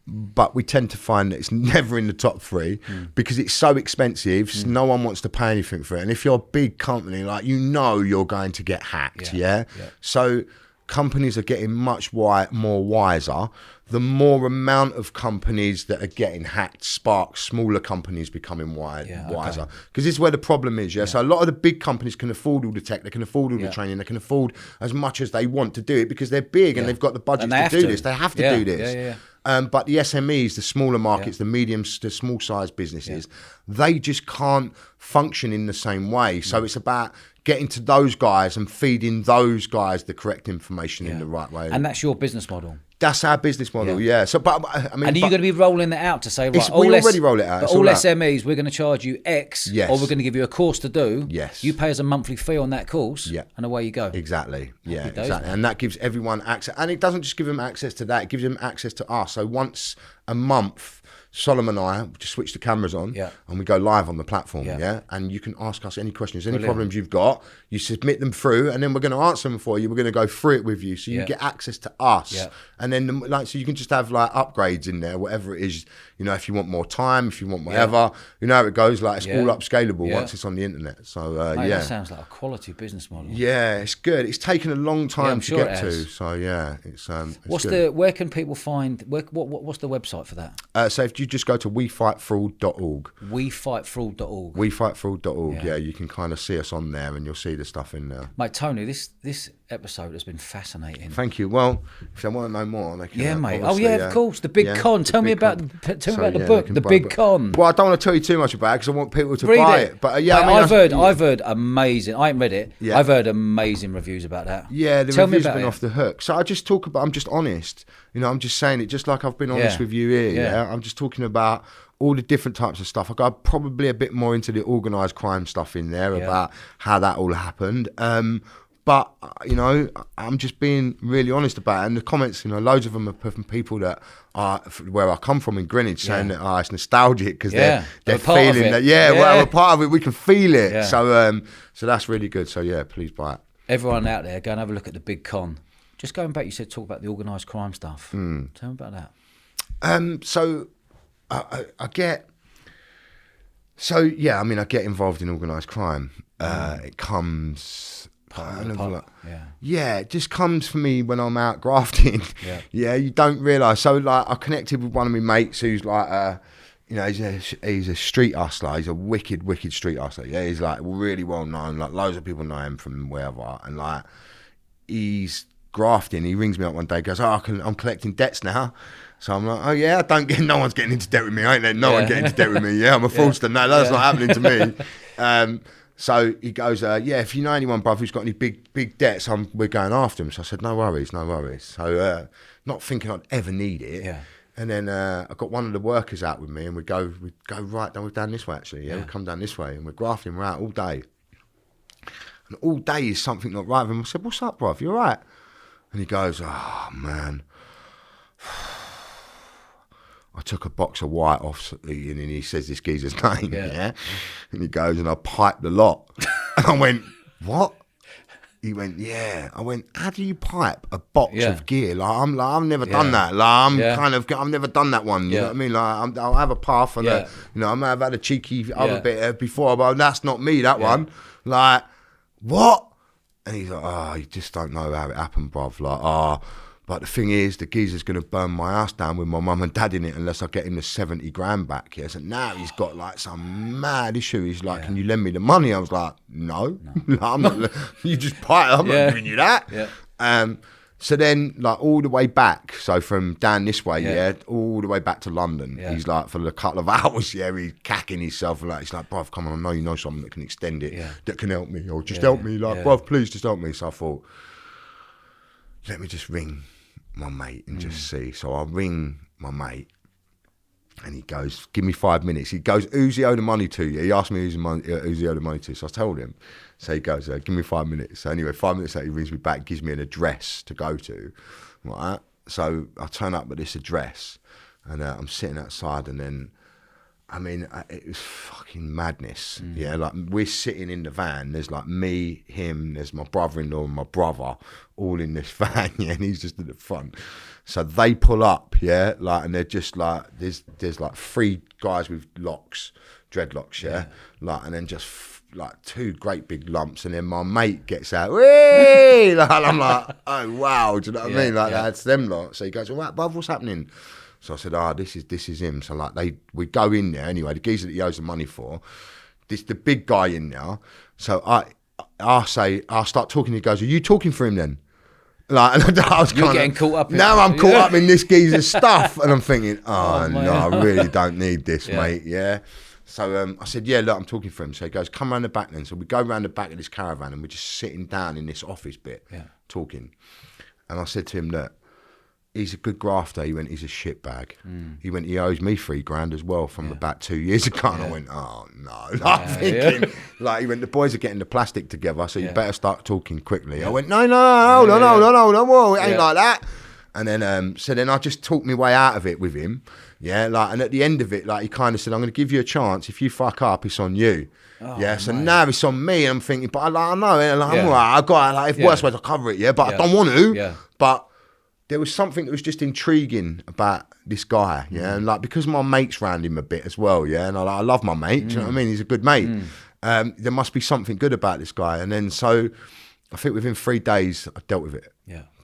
[SPEAKER 1] But we tend to find that it's never in the top 3 because it's so expensive. So no one wants to pay anything for it. And if you're a big company, like, you're going to get hacked. Yeah. So companies are getting much more wiser. The more amount of companies that are getting hacked sparks smaller companies becoming wiser. Because this is where the problem is. So a lot of the big companies can afford all the tech, they can afford all the training, they can afford as much as they want to do it because they're big and they've got the budget to do this. They have to do this. But the SMEs, the smaller markets, the medium to small size businesses, they just can't function in the same way. So it's about getting to those guys and feeding those guys the correct information in the right way.
[SPEAKER 2] And that's your business model.
[SPEAKER 1] That's our business model, So, but I mean,
[SPEAKER 2] and are you going to be rolling it out to say, right?
[SPEAKER 1] We already roll it out.
[SPEAKER 2] But all SMEs, we're going to charge you X,
[SPEAKER 1] Yes.
[SPEAKER 2] or we're going to give you a course to do.
[SPEAKER 1] Yes.
[SPEAKER 2] You pay us a monthly fee on that course, and away you go.
[SPEAKER 1] Exactly. Yeah,
[SPEAKER 2] days,
[SPEAKER 1] exactly.
[SPEAKER 2] man.
[SPEAKER 1] And that gives everyone access. And it doesn't just give them access to that; it gives them access to us. So once a month, Solomon and I just switch the cameras on and we go live on the platform, and you can ask us any questions, any problems you've got, you submit them through, and then we're going to answer them for you. We're going to go through it with you, so you get access to us, and then so you can just have like upgrades in there, whatever it is, if you want more time, if you want whatever, you know how it goes, like it's all upscalable once it's on the internet. So
[SPEAKER 2] Mate, that sounds like a quality business model.
[SPEAKER 1] Yeah, it's good. It's taken a long time to get to, so it's good.
[SPEAKER 2] Where can people find? What's the website for that?
[SPEAKER 1] So if you just go to wefightfraud.org.
[SPEAKER 2] Wefightfraud.org.
[SPEAKER 1] Wefightfraud.org, you can kind of see us on there and you'll see the stuff in there.
[SPEAKER 2] Mate, Tony, this episode has been fascinating.
[SPEAKER 1] Thank you. Well, if they want to know more, they can.
[SPEAKER 2] Mate. Oh, yeah, of course. The Big Con. Tell me about the book, The Big Con.
[SPEAKER 1] Well, I don't want to tell you too much about it because I want people to buy it. But
[SPEAKER 2] Mate, I've heard amazing. I haven't read it. Yeah. I've heard amazing reviews about that.
[SPEAKER 1] Yeah, the reviews have been off the hook. So I just talk about. I'm just honest. I'm just saying it, just like I've been honest with you here. Yeah. I'm just talking about all the different types of stuff. I got probably a bit more into the organised crime stuff in there about how that all happened. But, I'm just being really honest about it. And the comments, loads of them are from people that are where I come from in Greenwich saying that it's nostalgic because they're feeling that, we're part of it. We can feel it. Yeah. So that's really good. So, please buy it. Everyone out there, go and have a look at the Big Con. Just going back, you said talk about the organised crime stuff. Tell me about that. So I get involved in organised crime. It comes... it just comes for me when I'm out grafting. You don't realise. So I connected with one of my mates who's like he's a street hustler. He's a wicked street hustler. He's like really well known. Like loads of people know him from wherever, and like he's grafting. He rings me up one day, goes, I'm collecting debts now. So I'm like, no one's getting into debt with me. I ain't letting no one get into debt with me. I'm a fraudster. No, that's not happening to me. So he goes, yeah, if you know anyone, bruv, who's got any big debts, we're going after him. So I said, no worries. So not thinking I'd ever need it.
[SPEAKER 2] Yeah.
[SPEAKER 1] And then I got one of the workers out with me, and we go right down this way, actually. Yeah, we come down this way, and we're grafting, we're out all day. And all day is something not right with him. I said, what's up, bruv? You all right? And he goes, oh, man. I took a box of white off, and he says this geezer's name, yeah? And he goes, and I piped the lot. And I went, what? He went, yeah. I went, how do you pipe a box of gear? I've never done that. I've never done that one. You know what I mean? I'll have a puff, and I may have had a cheeky other bit before, but that's not me, that one. Like, what? And he's like, oh, you just don't know how it happened, bruv. Like, but the thing is, the geezer's going to burn my house down with my mum and dad in it unless I get him the 70 grand back. Yeah? So now he's got like some mad issue. He's like, can you lend me the money? I was like, no. I'm not, you just buy it. I'm not giving you that. Yeah. So then, like, all the way back, so from down this way, all the way back to London, he's like, for a couple of hours, he's cacking himself. Like, he's like, bruv, come on, I know you know someone that can extend it, that can help me, or just help me. Like, bruv, please just help me. So I thought, let me just ring my mate and just see. So I ring my mate, and he goes, give me 5 minutes. He goes, who's he owe the money to? He asked me who's he owe the money to. So I told him. So he goes, give me 5 minutes. So anyway, 5 minutes later, he rings me back, gives me an address to go to. Right? So I turn up at this address, and I'm sitting outside, and then, I mean, it was fucking madness. Yeah, like, we're sitting in the van. There's like me, him, there's my brother-in-law and my brother all in this van, and he's just at the front. So they pull up, like, and they're just like, there's like 3 guys with locks, dreadlocks, like, and then just like 2 great big lumps, and then my mate gets out, whee! Like, I'm like, oh wow, do you know what I mean? Like, that's them lot. So he goes, all right, bruv, what's happening? So I said, this is him. So like we go in there anyway. The geezer that he owes the money for, the big guy in there. So I start talking. He goes, are you talking for him then? Like, and I was
[SPEAKER 2] getting caught up.
[SPEAKER 1] Now I'm caught up in this geezer's stuff, and I'm thinking, no, I really don't need this, mate. Yeah. So I said, yeah, look, I'm talking for him. So he goes, come round the back then. So we go round the back of this caravan, and we're just sitting down in this office bit, talking. And I said to him, look, he's a good grafter. He went, he's a shitbag. He went, he owes me 3 grand as well from about 2 years ago. And I went, oh no. Like, thinking, like, he went, the boys are getting the plastic together, so you better start talking quickly. I went, no, whoa, it ain't like that. And then, so then I just talked my way out of it with him. Yeah, like, and at the end of it, like, he kind of said, I'm going to give you a chance. If you fuck up, it's on you. So now it's on me. And I'm thinking, but I know it. Like, I'm all right. I got it. Like, if worse ways, I'll cover it. But I don't want to. But there was something that was just intriguing about this guy, and like, because my mates round him a bit as well, and I love my mate, do you know what I mean? He's a good mate. There must be something good about this guy. And then, so I think within 3 days, I dealt with it.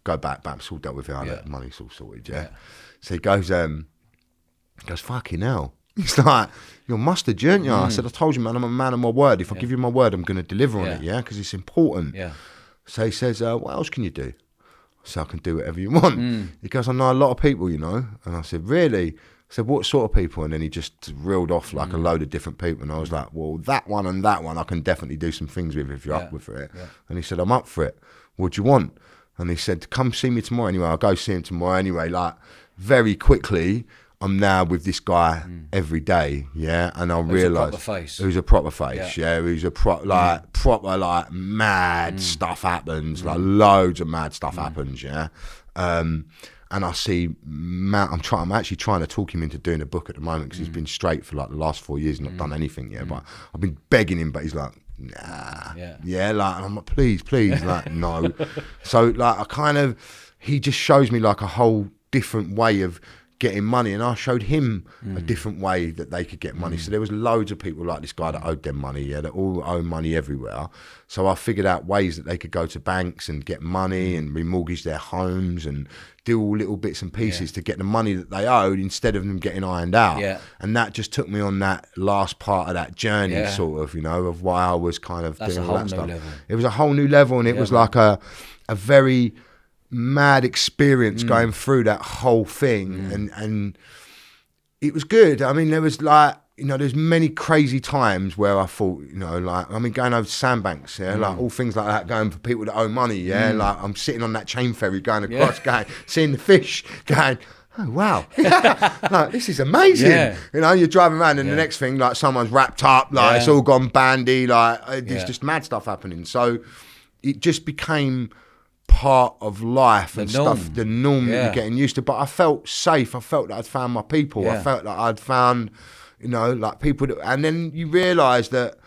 [SPEAKER 1] Go back, it's all dealt with it. The money's all sorted. So he goes, fucking hell. He's like, you're mustard, aren't you? I said, I told you, man, I'm a man of my word. If I give you my word, I'm going to deliver on it, because it's important. So he says, what else can you do? So I can do whatever you want. He goes, I know a lot of people, you know. And I said, really? I said, what sort of people? And then he just reeled off like a load of different people. And I was like, well, that one and that one I can definitely do some things with if you're up with it. And he said, I'm up for it. What do you want? And he said, come see me tomorrow anyway. I'll go see him tomorrow anyway. Like, very quickly, I'm now with this guy every day, and I realise who's a proper face, who's a proper like mad stuff happens, like loads of mad stuff happens, and I see, I'm actually trying to talk him into doing a book at the moment because he's been straight for like the last 4 years, not done anything yet, but I've been begging him, but he's like, nah, like, and I'm like, please, like, no. So like, he just shows me like a whole different way of getting money, and I showed him a different way that they could get money. So there was loads of people like this guy that owed them money, that all owe money everywhere. So I figured out ways that they could go to banks and get money and remortgage their homes and do all little bits and pieces to get the money that they owed instead of them getting ironed out. And that just took me on that last part of that journey, sort of, of why I was kind of doing all that stuff. Level. It was a whole new level, and it was like a very mad experience going through that whole thing, and it was good. I mean, there was like, you know, there's many crazy times where I thought, you know, like, I mean, going over to sandbanks, yeah, like all things like that, going for people that owe money, yeah, like I'm sitting on that chain ferry going across, going, seeing the fish, going, oh, wow, like, this is amazing.
[SPEAKER 2] Yeah.
[SPEAKER 1] You know, you're driving around and the next thing, like someone's wrapped up, like it's all gone bandy, like there's just mad stuff happening. So it just became part of life and stuff, the norm that you're getting used to. But I felt safe. I felt that I'd found my people. I felt that I'd found, you know, like people that, and then you realise that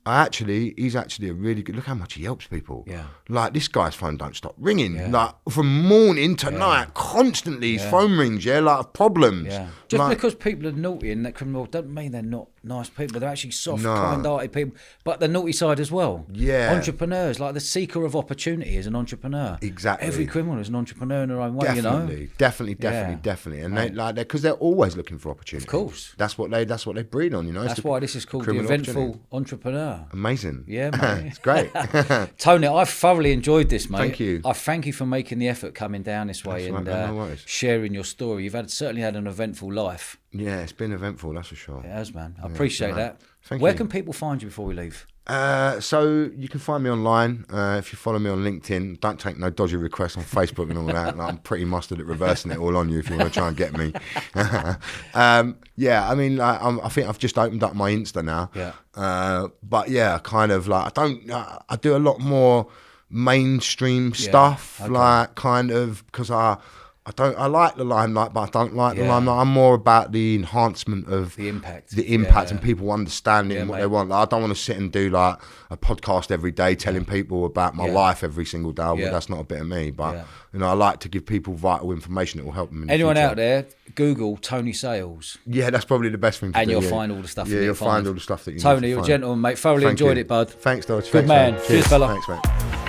[SPEAKER 1] he's actually a really good, look how much he helps people.
[SPEAKER 2] Yeah.
[SPEAKER 1] Like this guy's phone don't stop ringing. Like from morning to night, constantly his phone rings, like problems.
[SPEAKER 2] Yeah. Just
[SPEAKER 1] like,
[SPEAKER 2] because people are naughty and that criminal doesn't mean they're not nice people. They're actually soft, kind-hearted people, but the naughty side as well.
[SPEAKER 1] Yeah.
[SPEAKER 2] Entrepreneurs, like the seeker of opportunity is an entrepreneur.
[SPEAKER 1] Exactly.
[SPEAKER 2] Every criminal is an entrepreneur in their own way,
[SPEAKER 1] definitely,
[SPEAKER 2] you know?
[SPEAKER 1] Definitely. And they like that because they're always looking for opportunity.
[SPEAKER 2] Of course.
[SPEAKER 1] That's what they breed on, you know.
[SPEAKER 2] That's why this is called the eventful entrepreneur.
[SPEAKER 1] Amazing.
[SPEAKER 2] Yeah, mate.
[SPEAKER 1] It's great.
[SPEAKER 2] Tony, I've thoroughly enjoyed this, mate.
[SPEAKER 1] Thank you.
[SPEAKER 2] I thank you for making the effort coming down this way and
[SPEAKER 1] no worries.
[SPEAKER 2] sharing your story. You've certainly had an eventful life.
[SPEAKER 1] Yeah, it's been eventful, that's for sure.
[SPEAKER 2] It has, man. I appreciate that.
[SPEAKER 1] Thank
[SPEAKER 2] Where
[SPEAKER 1] you.
[SPEAKER 2] can people find you before we leave?
[SPEAKER 1] So you can find me online if you follow me on LinkedIn. Don't take no dodgy requests on Facebook and all that. Like, I'm pretty mustard at reversing it all on you if you want to try and get me. Yeah, I mean, like, I think I've just opened up my Insta now.
[SPEAKER 2] Yeah.
[SPEAKER 1] But yeah, kind of like I do a lot more mainstream stuff, like kind of because I like the limelight, but I don't like the limelight. I'm more about the enhancement of
[SPEAKER 2] the impact,
[SPEAKER 1] and people understanding what they want. Like, I don't want to sit and do like a podcast every day telling people about my life every single day. Well, that's not a bit of me, but you know, I like to give people vital information that will help them.
[SPEAKER 2] Anyone out there, Google Tony Sales.
[SPEAKER 1] Yeah, that's probably the best thing to do.
[SPEAKER 2] And you'll find all the stuff.
[SPEAKER 1] Yeah, you'll find all the stuff that you
[SPEAKER 2] Tony,
[SPEAKER 1] need to
[SPEAKER 2] you're a
[SPEAKER 1] find.
[SPEAKER 2] gentleman, mate. Thoroughly enjoyed it, bud.
[SPEAKER 1] Thanks, Dodge.
[SPEAKER 2] Good man. Cheers, fella.
[SPEAKER 1] Thanks, mate.